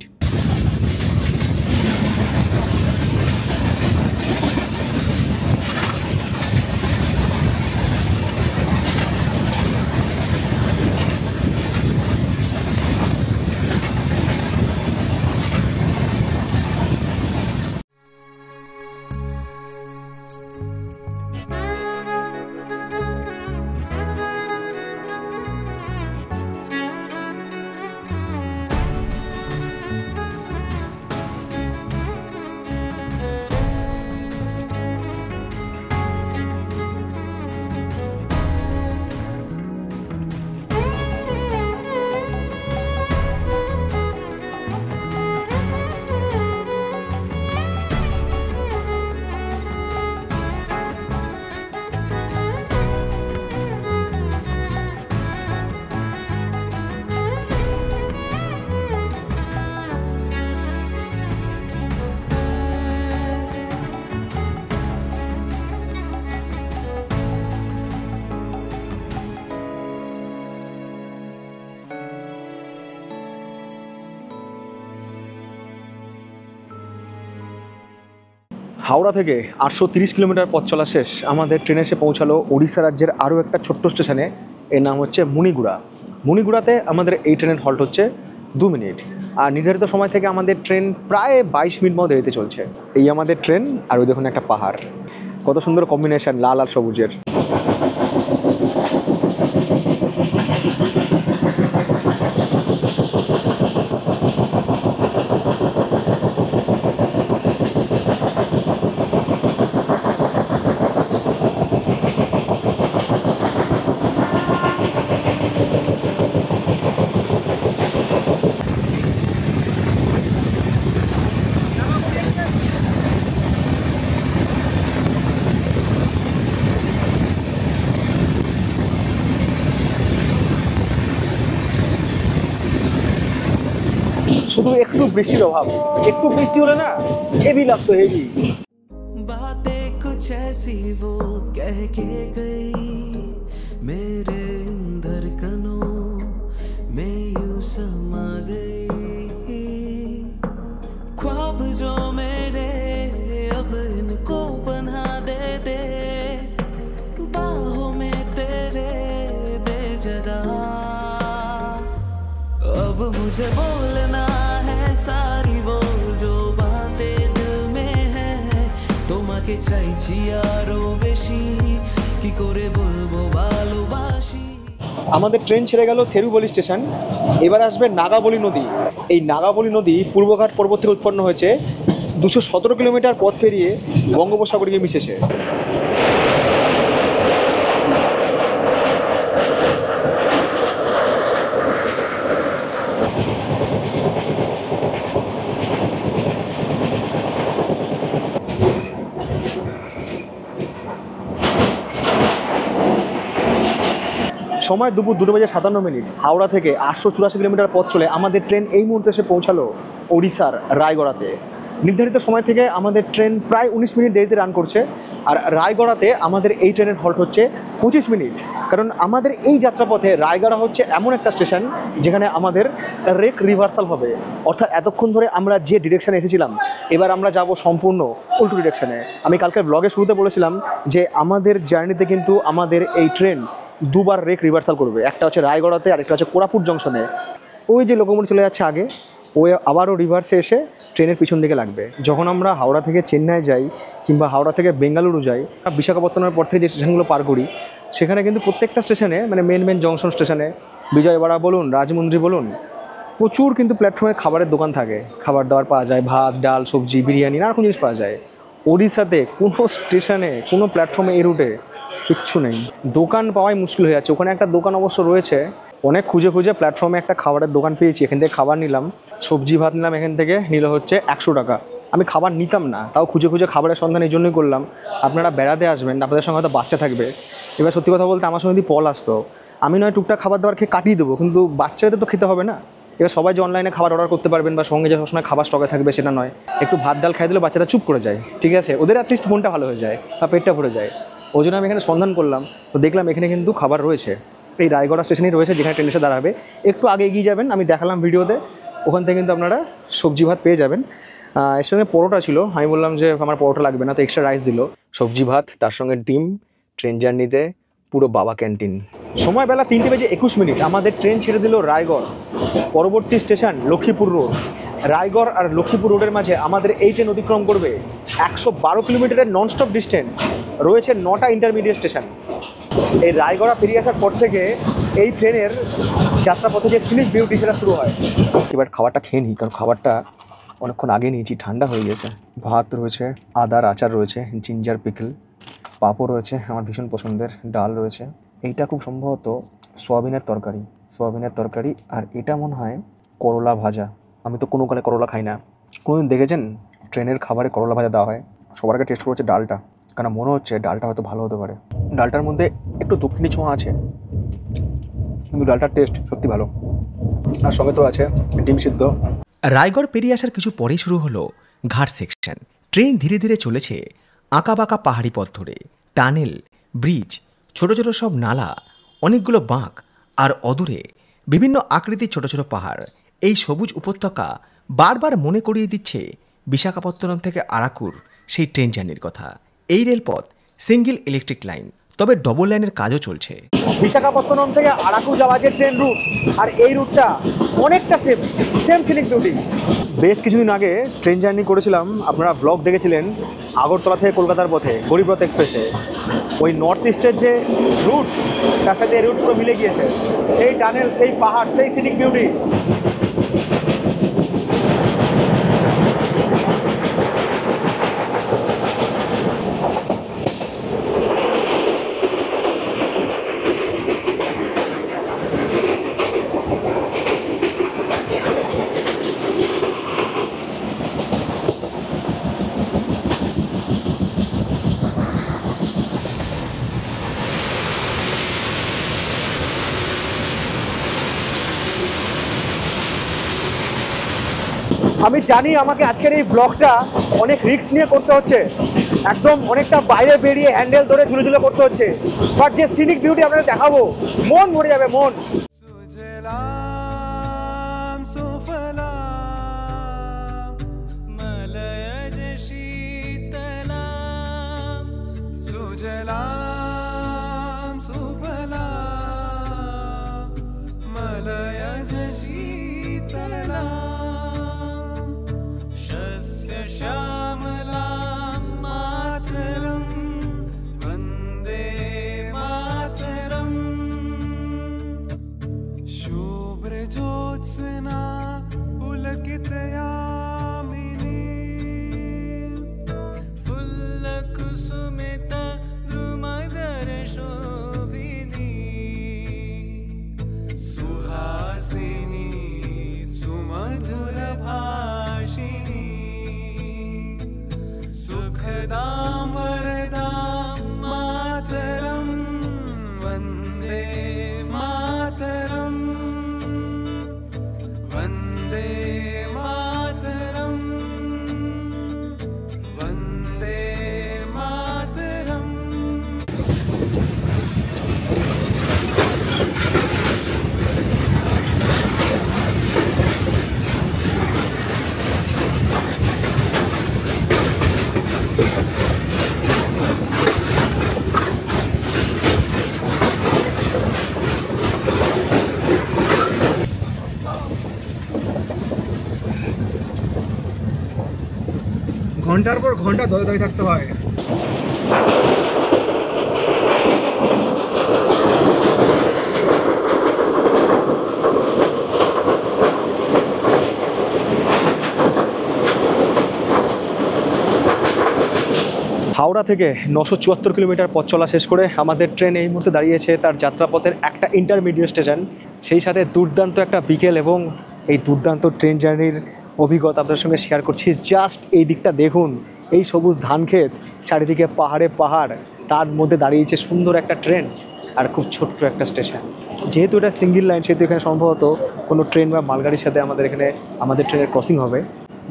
হাওড়া থেকে 830 কিলোমিটার পথ চলা শেষ, আমাদের ট্রেন এসে পৌঁছালো ওড়িশা রাজ্যের আরও একটা ছোট্ট স্টেশনে। এর নাম হচ্ছে মুনিগুড়া। মুনিগুড়াতে আমাদের এই ট্রেনের হল্ট হচ্ছে 2 মিনিট, আর নির্ধারিত সময় থেকে আমাদের ট্রেন প্রায় 22 মিনিট মতো দেরিতে চলছে। এই আমাদের ট্রেন, আর ওই দেখুন একটা পাহাড়, কত সুন্দর কম্বিনেশন লাল আর সবুজের। শুধু একটু বৃষ্টির অভাব, একটু বৃষ্টি হলে না হেভি লাগতো, হেভি।
बातें कुछ ऐसी वो कह के गई मेरे धड़कनों में यूं समा गई, ख्वाब जो मेरे अब इनको बना दे बाहों में तेरे दे जगह, अब मुझे बोलना है सारी वो जो बातें दिल में है, তোমাকে চাইছি আরো বেশি কি করে বলবো ভালোবাসি।
আমাদের ট্রেন ছেড়ে গেল থেরুবলি স্টেশন, এবার আসবে নাগাবলি নদী। এই নাগাবলি নদী পূর্বঘাট পর্বত থেকে উৎপন্ন হয়েছে, 217 কিলোমিটার পথ পেরিয়ে বঙ্গোপসাগরে গিয়ে মিশেছে। সময় দুপুর 2:57। হাওড়া থেকে 884 কিলোমিটার পথ চলে আমাদের ট্রেন এই মুহূর্তে এসে পৌঁছালো ওড়িশার রায়গড়াতে। নির্ধারিত সময় থেকে আমাদের ট্রেন প্রায় 19 মিনিট দেরিতে রান করছে, আর রায়গড়াতে আমাদের এই ট্রেনের হল্ট হচ্ছে 25 মিনিট। কারণ আমাদের এই যাত্রাপথে রায়গড়া হচ্ছে এমন একটা স্টেশন যেখানে আমাদের রেক রিভার্সাল হবে, অর্থাৎ এতক্ষণ ধরে আমরা যে ডিরেকশানে এসেছিলাম এবার আমরা যাব সম্পূর্ণ উল্টো ডিরেকশানে। আমি কালকে ব্লগের শুরুতে বলেছিলাম যে আমাদের জার্নিতে কিন্তু আমাদের এই ট্রেন দুবার রেক রিভার্সাল করবে, একটা হচ্ছে রায়গড়াতে আর একটা হচ্ছে কোরাপুট জংশনে। ওই যে লোকোমোটিভ চলে যাচ্ছে আগে, ও আবারও রিভার্সে এসে ট্রেনের পিছন দিকে লাগবে। যখন আমরা হাওড়া থেকে চেন্নাই যাই কিংবা হাওড়া থেকে বেঙ্গালুরু যাই, বিশাখাপত্তনমের পর থেকে যে স্টেশনগুলো পার করি সেখানে কিন্তু প্রত্যেকটা স্টেশনে মানে মেন জংশন স্টেশনে বিজয়বাড়া বলুন, রাজমন্দ্রী বলুন, প্রচুর কিন্তু প্ল্যাটফর্মে খাবারের দোকান থাকে, খাবার দাবার পাওয়া যায়, ভাত ডাল সবজি বিরিয়ানি নানারকম জিনিস পাওয়া যায়। ওড়িশাতে কোনো স্টেশনে কোনো প্ল্যাটফর্মে এই রুটে কিচ্ছু নেই, দোকান পাওয়াই মুশকিল হয়ে যাচ্ছে। ওখানে একটা দোকান অবশ্য রয়েছে, অনেক খুঁজে প্ল্যাটফর্মে একটা খাবারের দোকান পেয়েছি, এখান থেকে খাবার নিলাম, সবজি ভাত নিলাম, এখান থেকে নিল হচ্ছে 100 টাকা। আমি খাবার নিতাম না, তাও খুঁজে খাবারের সন্ধান এই জন্যই করলাম। আপনারা বেড়াতে আসবেন, আপনাদের সঙ্গে হয়তো বাচ্চা থাকবে, এবার সত্যি কথা বলতে আমার সঙ্গে যদি পল আসতো আমি নয় টুকটাক খাবার দাবার খেয়ে কাটিয়ে দেবো, কিন্তু বাচ্চাদের তো খেতে হবে না। এবার সবাই যে অনলাইনে খাবার অর্ডার করতে পারবেন বা সঙ্গে যে সবসময় খাবার স্টকে থাকবে সেটা নয়, একটু ভাত ডাল খাই দিলে বাচ্চারা চুপ করে যায়, ঠিক আছে, ওদের অ্যাটলিস্ট মনটা ভালো হয়ে যায় বা পেটটা ভরে যায়। ওই জন্য আমি এখানে সন্ধান করলাম, তো দেখলাম এখানে কিন্তু খাবার রয়েছে, এই রায়গড়া স্টেশনেই রয়েছে যেখানে ট্রেন এসে দাঁড়াবে। একটু আগে এগিয়ে যাবেন, আমি দেখালাম ভিডিওতে, ওখান থেকে কিন্তু আপনারা সবজি ভাত পেয়ে যাবেন। এর সঙ্গে পরোটা ছিল, আমি বললাম যে আমার পরোটা লাগবে না, তো এক্সট্রা রাইস দিল, সবজি ভাত তার সঙ্গে ডিম। ট্রেন জার্নিতে পুরো বাবা ক্যান্টিন। সময় বেলা 3:21। আমাদের ট্রেন ছেড়ে দিল রায়গড়, পরবর্তী স্টেশন লক্ষ্মীপুর রোড। রায়গড় আর লক্ষ্মীপুর রোডের মাঝে আমাদের এই ট্রেন অতিক্রম করবে 112 কিলোমিটারের ননস্টপ ডিস্টেন্স, রয়েছে 9টা ইন্টারমিডিয়েট স্টেশন। এই রায়গড়া পেরিয়ে আসার পর থেকে এই ট্রেনের যাত্রাপথে যে সিনিক বিউটি সেটা শুরু হয়। এবার খাবারটা খেয়ে নিই, কারণ খাবারটা অনেকক্ষণ আগে নিয়েছি, ঠান্ডা হয়ে গেছে। ভাত রয়েছে, আদার আচার রয়েছে, জিঞ্জার পিকল, পাঁপড় রয়েছে আমার ভীষণ পছন্দের, ডাল রয়েছে, এইটা খুব সম্ভবত সোয়াবিনের তরকারি, আর এটা মনে হয় করলা ভাজা। আমি তো কোনো কালে করলা খাই না, কোনোদিন দেখেছেন ট্রেনের খাবারে করলা ভাজা দেওয়া হয়? সবার আগে টেস্ট করেছে ডালটা, কারণ মনে হচ্ছে ডালটা হয়তো ভালো হতে পারে। ডালটার মধ্যে একটু দক্ষিণী ছোঁয়া আছে, কিন্তু ডালটার টেস্ট সত্যি ভালো। আর সঙ্গে তো আছে ডিম সিদ্ধ।
রায়গড় পেরিয়ে আসার কিছু পরেই শুরু হলো ঘাট সেকশন। ট্রেন ধীরে ধীরে চলেছে আঁকাবাঁকা পাহাড়ি পথ ধরে, টানেল, ব্রিজ, ছোট ছোট সব নালা, অনেকগুলো বাঁক, আর অদূরে বিভিন্ন আকৃতির ছোট ছোট পাহাড়। এই সবুজ উপত্যকা বারবার মনে করিয়ে দিচ্ছে বিশাখাপত্তনম থেকে আরাকুর সেই ট্রেন জার্নির কথা। এই রেলপথ সিঙ্গেল ইলেকট্রিক লাইন, তবে ডবল লাইনের কাজও চলছে।
বিশাখাপত্তনম থেকে আরাকু যাওয়া যে ট্রেন রুট, আর এই রুটটা অনেকটা সেম সিনিক বিউটি। বেশ কিছুদিন আগে ট্রেন জার্নি করেছিলাম, আপনারা ব্লগ দেখেছিলেন, আগরতলা থেকে কলকাতার পথে গরিবরথ এক্সপ্রেসে। ওই নর্থ ইস্টের যে রুট, তার সাথে এই রুট পুরো মিলে গিয়েছে। সেই টানেল, সেই পাহাড়, সেই সিনিক বিউটি। আমি জানি আমাকে আজকের এই ব্লগটা অনেক রিস্ক নিয়ে করতে হচ্ছে, একদম অনেকটা বাইরে বেরিয়ে হ্যান্ডেল ধরে ঝুলে ঝুলে করতে হচ্ছে, বাট যে সিনিক বিউটি আপনাদের দেখাবো, মন ভরে যাবে, মন।
सुजलाम सुफलाम मलयज शीतलाम सुजलाम सुफलाम मलयज शीतलाम शस्य श्यामलां मातरं वन्दे मातरम् शुभ्रज्योत्स्ना पुलकितयामिनी फुल्लकुसुमिता द्रुमदर्शोभिनी सुहासिनी सुमधुरभाषिणी सुखदां वरदां मातरं वन्दे मातरम् वन्दे मातरम् वन्दे मातरम्।
ঘন্টার পর ঘন্টা দলে দাঁড়িয়ে থাকতে হয়। হাওড়া থেকে 974 কিলোমিটার পথ চলা শেষ করে আমাদের ট্রেন এই মুহূর্তে দাঁড়িয়েছে তার যাত্রাপথের একটা ইন্টারমিডিয়েট স্টেশন। সেই সাথে দুর্দান্ত একটা বিকেল এবং এই দুর্দান্ত ট্রেন জার্নির অভিজ্ঞতা আপনাদের সঙ্গে শেয়ার করছি। জাস্ট এই দিকটা দেখুন, এই সবুজ ধানক্ষেত, চারিদিকে পাহাড়ে পাহাড়, তার মধ্যে দাঁড়িয়েছে সুন্দর একটা ট্রেন আর খুব ছোট্ট একটা স্টেশন। যেহেতু এটা সিঙ্গেল লাইন, সেহেতু এখানে সম্ভবত কোনো ট্রেন বা মালগাড়ির সাথে আমাদের ট্রেনের ক্রসিং হবে।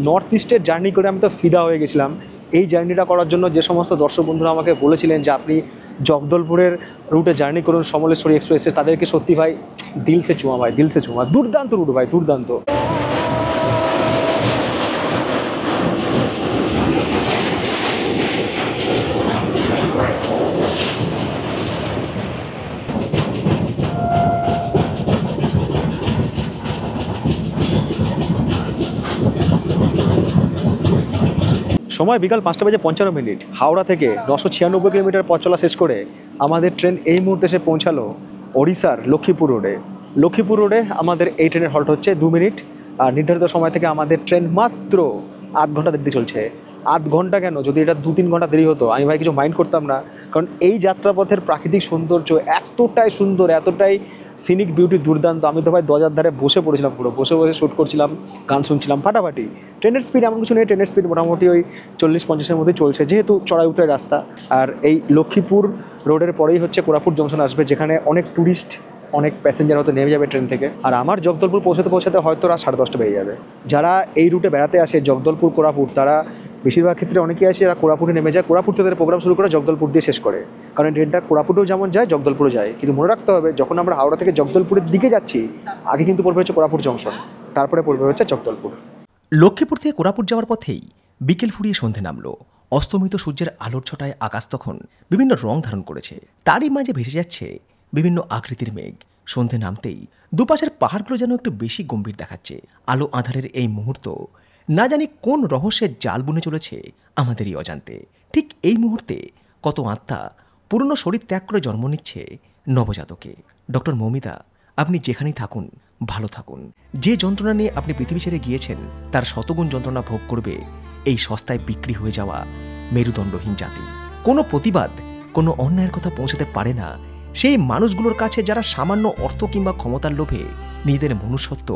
নর্থ ইস্টের জার্নি করে আমি তো ফিদা হয়ে গেছিলাম। এই জার্নিটা করার জন্য যে সমস্ত দর্শক বন্ধুরা আমাকে বলেছিলেন যে আপনি জগদলপুরের রুটে জার্নি করুন সমলেশ্বরী এক্সপ্রেসে, তাদেরকে সত্যি ভাই দিল সে চুমা, ভাই দিল সে চুমা। দুর্দান্ত রুট ভাই, দুর্দান্ত। সময় বিকাল 5:55। হাওড়া থেকে 996 কিলোমিটার পথ চলা শেষ করে আমাদের ট্রেন এই মুহূর্তে এসে পৌঁছালো ওড়িশার লক্ষ্মীপুর রোডে। লক্ষ্মীপুর রোডে আমাদের এই ট্রেনের হল্ট হচ্ছে 2 মিনিট, আর নির্ধারিত সময় থেকে আমাদের ট্রেন মাত্র 8 ঘন্টা দেরিতে চলছে। 8 ঘন্টা কেন, যদি এটা 2-3 ঘন্টা দেরি হতো আমি ভাই কিছু মাইন্ড করতাম না, কারণ এই যাত্রাপথের প্রাকৃতিক সৌন্দর্য এতটাই সুন্দর, এতটাই সিনিক বিউটি দুর্দান্ত। আমি তো ভাই দরজার ধারে বসে পড়েছিলাম, পুরো বসে বসে শ্যুট করছিলাম, গান শুনছিলাম ফাটাফাটি। ট্রেনের স্পিড এমন কিছু নেই, ট্রেনের স্পিড মোটামুটি ওই 40-50-এর মধ্যেই চলছে, যেহেতু চড়াই উতরাই রাস্তা। আর এই লক্ষ্মীপুর রোডের পরেই হচ্ছে কোরাপুট জংশন আসবে, যেখানে অনেক ট্যুরিস্ট, অনেক প্যাসেঞ্জার হয়তো নেমে যাবে ট্রেন থেকে। আর আমার জগদলপুর পৌঁছাতে হয়তো রাত 10:30 বেজে যাবে। যারা এই রুটে বেড়াতে আসে জগদলপুর কোরাপুট, তারা বেশিরভাগ ক্ষেত্রে অনেকেই আসে যারা কোরাপুটে নেমে যায়, কোরাপুট থেকে প্রোগ্রাম শুরু করে জগদলপুর দিয়ে শেষ করে, কারণ ট্রেনটা কোরাপুটেও যেমন যায় জগদলপুরও যায়। কিন্তু মনে রাখতে হবে, যখন আমরা হাওড়া থেকে জগদলপুরের দিকে যাচ্ছি, আগে কিন্তু পড়বে হচ্ছে কোরাপুট জংশন, তারপরে পড়বে হচ্ছে জগদলপুর।
লক্ষ্মীপুর থেকে কোরাপুট যাওয়ার পথেই বিকেল ফুরিয়ে সন্ধে নামলো। অস্তমিত সূর্যের আলোর ছটায় আকাশ তখন বিভিন্ন রং ধারণ করেছে। তারই মাঝে ভেসে যাচ্ছে বিভিন্ন আকৃতির মেঘ। সন্ধে নামতেই দুপাশের পাহাড়গুলো যেন একটু বেশি গম্ভীর দেখাচ্ছে। আলো আঁধারের এই মুহূর্ত না জানি কোন রহস্যের জাল বুনে চলেছে আমাদেরই অজান্তে। ঠিক এই মুহূর্তে কত আত্মা পুরনো শরীর ত্যাগ করে জন্ম নিচ্ছে নবজাতকে। ডক্টর মৌমিতা, আপনি যেখানেই থাকুন ভালো থাকুন। যে যন্ত্রণা নিয়ে আপনি পৃথিবী ছেড়ে গিয়েছেন তার শতগুণ যন্ত্রণা ভোগ করবে এই সস্তায় বিক্রি হয়ে যাওয়া মেরুদণ্ডহীন জাতি। কোনো প্রতিবাদ, কোনো অন্যায়ের কথা পৌঁছাতে পারে না সেই মানুষগুলোর কাছে যারা সামান্য অর্থ কিংবা ক্ষমতার লোভে নিজেদের মনুষ্যত্ব,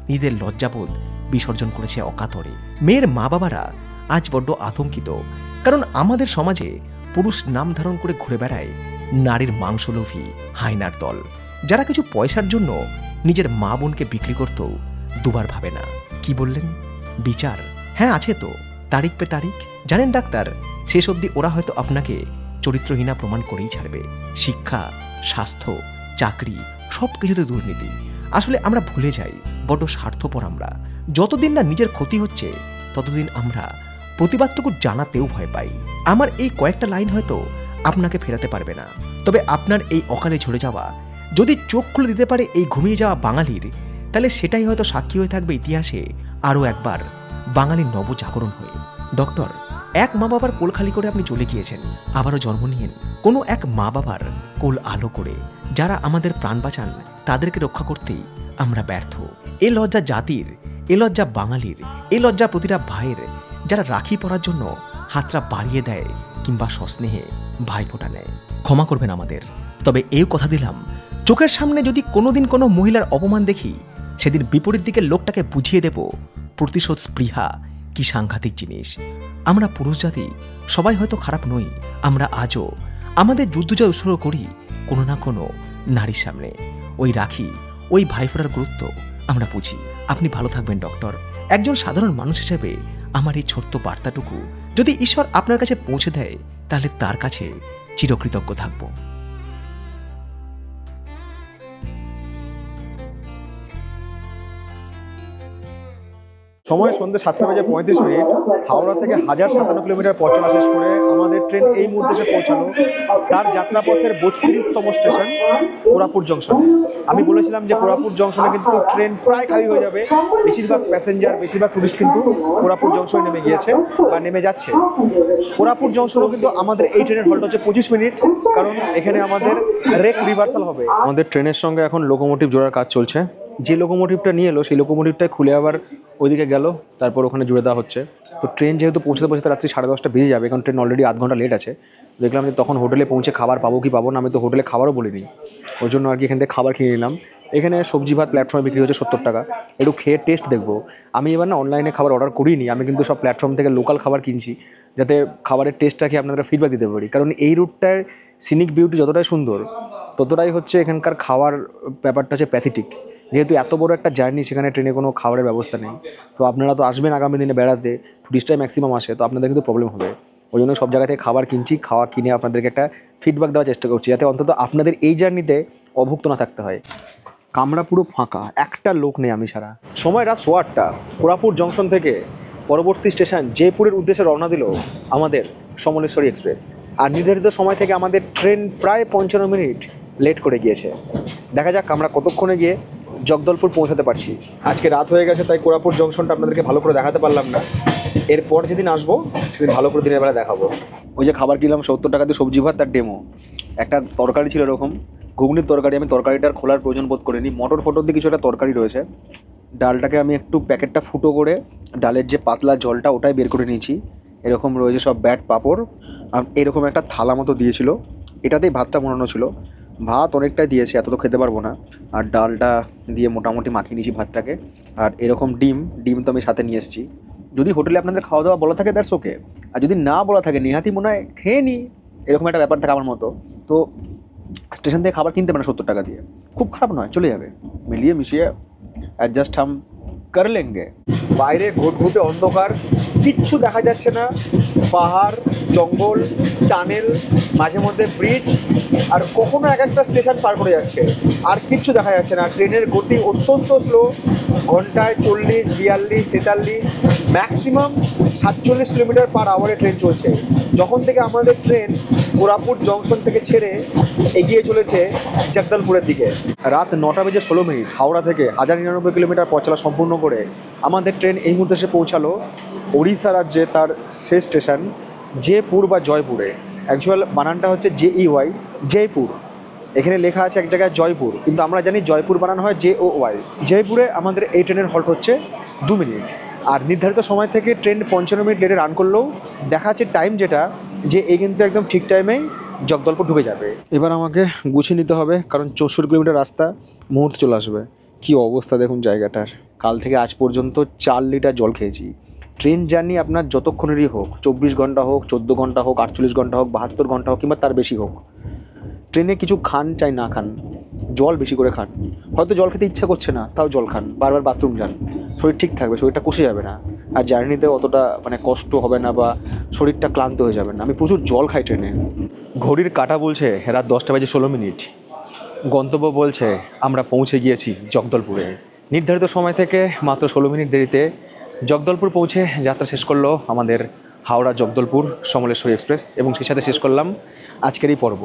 নিজেদের লজ্জাবোধ বিসর্জন করেছে অকাতরে। মেয়ের মা বাবারা আজ বড্ড আতঙ্কিত, কারণ আমাদের সমাজে পুরুষ নাম ধারণ করে ঘুরে বেড়ায় নারীর মাংসলোভী হায়নার দল, যারা কিছু পয়সার জন্য নিজের মা বোনকে বিক্রি করতেও দুবার ভাবে না। কি বললেন? বিচার? হ্যাঁ আছে তো, তারিখ পে তারিখ। জানেন ডাক্তার, শেষ অবধি ওরা হয়তো আপনাকে চরিত্রহীনা প্রমাণ করেই ছাড়বে। শিক্ষা, স্বাস্থ্য, চাকরি সব কিছুতে দুর্নীতি। আসলে আমরা ভুলে যাই, বড্ড স্বার্থপর আমরা। যতদিন না নিজের ক্ষতি হচ্ছে ততদিন আমরা প্রতিবাদটুকু জানাতেও ভয় পাই। আমার এই কয়েকটা লাইন হয়তো আপনাকে ফেরাতে পারবে না, তবে আপনার এই অকালে ঝরে যাওয়া যদি চোখ খুলে দিতে পারে এই ঘুমিয়ে যাওয়া বাঙালির, তাহলে সেটাই হয়তো সাক্ষী হয়ে থাকবে ইতিহাসে আরও একবার বাঙালির নবজাগরণ হয়ে। ডক্টর, এক মা বাবার কোল খালি করে আপনি চলে গিয়েছেন, আবারও জন্ম নিয়েন কোনো এক মা বাবার কোল আলো করে। যারা আমাদের প্রাণ বাঁচান তাদেরকে রক্ষা করতেই আমরা ব্যর্থ। এ লজ্জা জাতির, এ লজ্জা বাঙালির, এ লজ্জা প্রতিটা ভাইয়ের, যারা রাখি পরার জন্য হাতটা বাড়িয়ে দেয় কিংবা সস্নেহে ভাইফোঁটা নেয়। ক্ষমা করবেন আমাদের, তবে এই কথা দিলাম, চোখের সামনে যদি কোনোদিন কোনো মহিলার অপমান দেখি, সেদিন বিপরীত দিকের লোকটাকে বুঝিয়ে দেব প্রতিশোধ স্পৃহা কি সাংঘাতিক জিনিস। আমরা পুরুষ জাতি সবাই হয়তো খারাপ নই, আমরা আজও আমাদের যুদ্ধজয় উৎসর্গ করি কোনো না কোনো নারীর সামনে। ওই রাখি, ওই ভাইফোঁটার গুরুত্ব আমরা বুঝি। আপনি ভালো থাকবেন ডক্টর। একজন সাধারণ মানুষ হিসেবে আমার এই ছোট্ট বার্তাটুকু যদি ঈশ্বর আপনার কাছে পৌঁছে দেয়, তাহলে তার কাছে চিরকৃতজ্ঞ থাকব।
সময় সন্ধ্যে 7:35। হাওড়া থেকে 1057 কিলোমিটার পথ চলা শেষ করে আমাদের ট্রেন এই মুহূর্তে এসে পৌঁছালো তার যাত্রাপথের 32তম স্টেশন কোরাপুট জংশন। আমি বলেছিলাম যে কোরাপুট জংশনে কিন্তু ট্রেন প্রায় খালি হয়ে যাবে, বেশিরভাগ প্যাসেঞ্জার, বেশিরভাগ টুরিস্ট কিন্তু কোরাপুট জংশনে নেমে গিয়েছে বা নেমে যাচ্ছে। কোরাপুট জংশনও কিন্তু আমাদের এই ট্রেনের হল্ট হচ্ছে 25 মিনিট, কারণ এখানে আমাদের রেক রিভার্সাল হবে। আমাদের ট্রেনের সঙ্গে এখন লোকোমোটিভ জোড়ার কাজ চলছে। যে লোকোমোটিভটা নিয়ে এলো সেই লোকোমোটিভটাই খুলে আবার ওইদিকে গেল, তারপর ওখানে জুড়ে দেওয়া হচ্ছে। তো ট্রেন যেহেতু পৌঁছতে রাত্রি 10:30 বেজে যাবে, কারণ ট্রেন অলরেডি আধ ঘন্টা লেট আছে। দেখলাম যে তখন হোটেলে পৌঁছে খাবার পাবো কি পাবো না, আমি তো হোটেলে খাবারও বলিনি, ওই জন্য আর কি এখান থেকে খাবার খেয়ে নিলাম। এখানে সবজি ভাত প্ল্যাটফর্মে বিক্রি হচ্ছে 70 টাকা। একটু খেয়ে টেস্ট দেখবো। আমি এবার না অনলাইনে খাবার অর্ডার করিনি, আমি কিন্তু সব প্ল্যাটফর্ম থেকে লোকাল খাবার কিনছি, যাতে খাবারের টেস্টটা খেয়ে আপনাদের ফিডব্যাক দিতে পারি। কারণ এই রুটটার সিনিক বিউটি যতটাই সুন্দর, ততটাই হচ্ছে এখানকার খাওয়ার ব্যাপারটা হচ্ছে প্যাথেটিক। যেহেতু এত বড় একটা জার্নি, সেখানে ট্রেনে কোনো খাবারের ব্যবস্থা নেই। তো আপনারা তো আসবেন আগামী দিনে বেড়াতে, টুরিস্টরাই ম্যাক্সিমাম আসে, তো আপনাদের কিন্তু প্রবলেম হবে। ওই জন্য সব জায়গা থেকে খাবার কিনছি, খাওয়া কিনে আপনাদেরকে একটা ফিডব্যাক দেওয়ার চেষ্টা করছি, যাতে অন্তত আপনাদের এই জার্নিতে অভুক্ত না থাকতে হয়। কামরা পুরো ফাঁকা, একটা লোক নেই আমি ছাড়া। সময় রাত 8:15। কোরাপুট জংশন থেকে পরবর্তী স্টেশন জয়পুরের উদ্দেশ্যে রওনা দিল আমাদের সমলেশ্বরী এক্সপ্রেস। আর নির্ধারিত সময় থেকে আমাদের ট্রেন প্রায় 55 মিনিট লেট করে গিয়েছে। দেখা যাক আমরা কতক্ষণে গিয়ে জগদলপুর পৌঁছাতে পারছি। আজকে রাত হয়ে গেছে, তাই কোরাপুট জংশনটা আপনাদেরকে ভালো করে দেখাতে পারলাম না। এরপর যেদিন আসবো সেদিন ভালো করে দিনের বেলা দেখাবো। ওই যে খাবার কিনলাম 70 টাকা দিয়ে সবজি ভাত, তার ডেমো একটা তরকারি ছিল, এরকম ঘুগনির তরকারি। আমি তরকারিটার খোলার প্রয়োজন বোধ করিনি, মটর ফটর দিয়ে কিছু একটা তরকারি রয়েছে। ডালটাকে আমি একটু প্যাকেটটা ফুটো করে ডালের যে পাতলা জলটা ওটাই বের করে নিয়েছি। এরকম রয়েছে সব ব্যাট পাঁপড়, আর এরকম একটা থালা মতো দিয়েছিল, এটাতেই ভাতটা বানানো ছিল। ভাত অনেকটাই দিয়েছে, এত তো খেতে পারবো না। আর ডালটা দিয়ে মোটামুটি মাখিয়ে নিয়েছি ভাতটাকে। আর এরকম ডিম তো আমি সাথে নিয়ে এসেছি। যদি হোটেলে আপনাদের খাওয়া দাওয়া বলা থাকে দ্যাটস ওকে, আর যদি না বলা থাকে নিহাতি মনে হয় খেয়ে নিই, এরকম একটা ব্যাপার থাকে আমার মতো। তো স্টেশন থেকে খাবার কিনতে পারে 70 টাকা দিয়ে, খুব খারাপ নয়, চলে যাবে, মিলিয়ে মিশিয়ে অ্যাডজাস্ট হাম কর লেঙ্গে। বাইরে ঘুটঘুটে অন্ধকার, কিচ্ছু দেখা যাচ্ছে না, পাহাড়, জঙ্গল, টানেল, মাঝে মধ্যে ব্রিজ, আর কখনো এক একটা স্টেশন পার করে যাচ্ছে, আর কিচ্ছু দেখা যাচ্ছে না। ট্রেনের গতি অত্যন্ত স্লো, ঘন্টায় 40, 42, 43, ম্যাক্সিমাম 47 কিলোমিটার পার আওয়ারে ট্রেন চলছে। যখন থেকে আমাদের ট্রেন কোরাপুট জংশন থেকে ছেড়ে এগিয়ে চলেছে জগদলপুরের দিকে। রাত 9:16 হাওড়া থেকে 1099 কিলোমিটার পথ চলা সম্পূর্ণ করে আমাদের ট্রেন এই মুহূর্তে এসে পৌঁছালো ওড়িশা রাজ্যে তার শেষ স্টেশন জয়পুর বা জয়পুরে। অ্যাকচুয়াল বানানটা হচ্ছে JEY, জয়পুর। এখানে লেখা আছে এক জায়গায় জয়পুর, কিন্তু আমরা জানি জয়পুর বানানো হয় JOY। জয়পুরে আমাদের এই ট্রেনের হল্ট হচ্ছে 2 মিনিট। আর নির্ধারিত সময় থেকে ট্রেন 55 মিনিট লেটে রান করলেও দেখা যাচ্ছে টাইম যেটা যে এই কিন্তু একদম ঠিক টাইমেই জগদলপুর ঢুকে যাবে। এবার আমাকে গুছিয়ে নিতে হবে, কারণ 64 কিলোমিটার রাস্তা মুহূর্তে চলে আসবে। কী অবস্থা দেখুন জায়গাটার। কাল থেকে আজ পর্যন্ত 4 লিটার জল খেয়েছি। ট্রেন জার্নি আপনার যতক্ষণেরই হোক, 24 ঘন্টা হোক, 14 ঘন্টা হোক, 48 ঘন্টা হোক, 72 ঘন্টা হোক, কিংবা তার বেশি হোক, ট্রেনে কিছু খান চাই না খান, জল বেশি করে খান। হয়তো জল খেতে ইচ্ছা করছে না, তাও জল খান, বারবার বাথরুম যান, শরীর ঠিক থাকবে, শরীরটা কষে যাবে না, আর জার্নিতে অতটা কষ্ট হবে না বা শরীরটা ক্লান্ত হয়ে যাবে না। আমি প্রচুর জল খাই ট্রেনে। ঘড়ির কাঁটা বলছে রাত 10:16। গন্তব্য বলছে আমরা পৌঁছে গিয়েছি জগদলপুরে। নির্ধারিত সময় থেকে মাত্র 16 মিনিট দেরিতে জগদলপুর পৌঁছে যাত্রা শেষ করলো আমাদের হাওড়া জগদলপুর সমলেশ্বরী এক্সপ্রেস, এবং সেই সাথে শেষ করলাম আজকের এই পর্ব।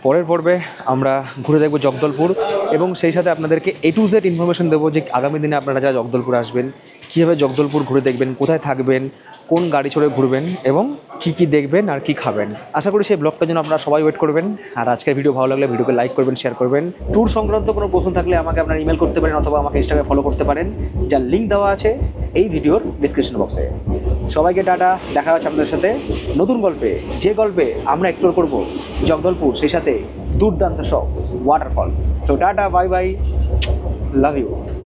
পরের পর্বে আমরা ঘুরে দেখব জগদলপুর, এবং সেই সাথে আপনাদেরকে A to Z ইনফরমেশন দেবো যে আগামী দিনে আপনারা যারা জগদলপুর আসবেন কীভাবে জগদলপুর ঘুরে দেখবেন, কোথায় থাকবেন, কোন গাড়ি চড়ে ঘুরবেন, এবং কী দেখবেন আর কী খাবেন। আশা করি সেই ব্লগটার জন্য আপনারা সবাই ওয়েট করবেন। আর আজকের ভিডিও ভালো লাগলে ভিডিওকে লাইক করবেন, শেয়ার করবেন। ট্যুর সংক্রান্ত কোনো প্রশ্ন থাকলে আমাকে আপনারা ইমেল করতে পারেন, অথবা আমাকে ইনস্টাগ্রামে ফলো করতে পারেন, যার লিঙ্ক দেওয়া আছে এই ভিডিওর ডিসক্রিপশন বক্সে। সবাইকে টাটা, দেখা হচ্ছে আপনাদের সাথে নতুন গল্পে, যে গল্পে আমরা এক্সপ্লোর করব জগদলপুর, সেই সাথে দুর্দান্ত সব waterfalls. So tata, bye bye, love you.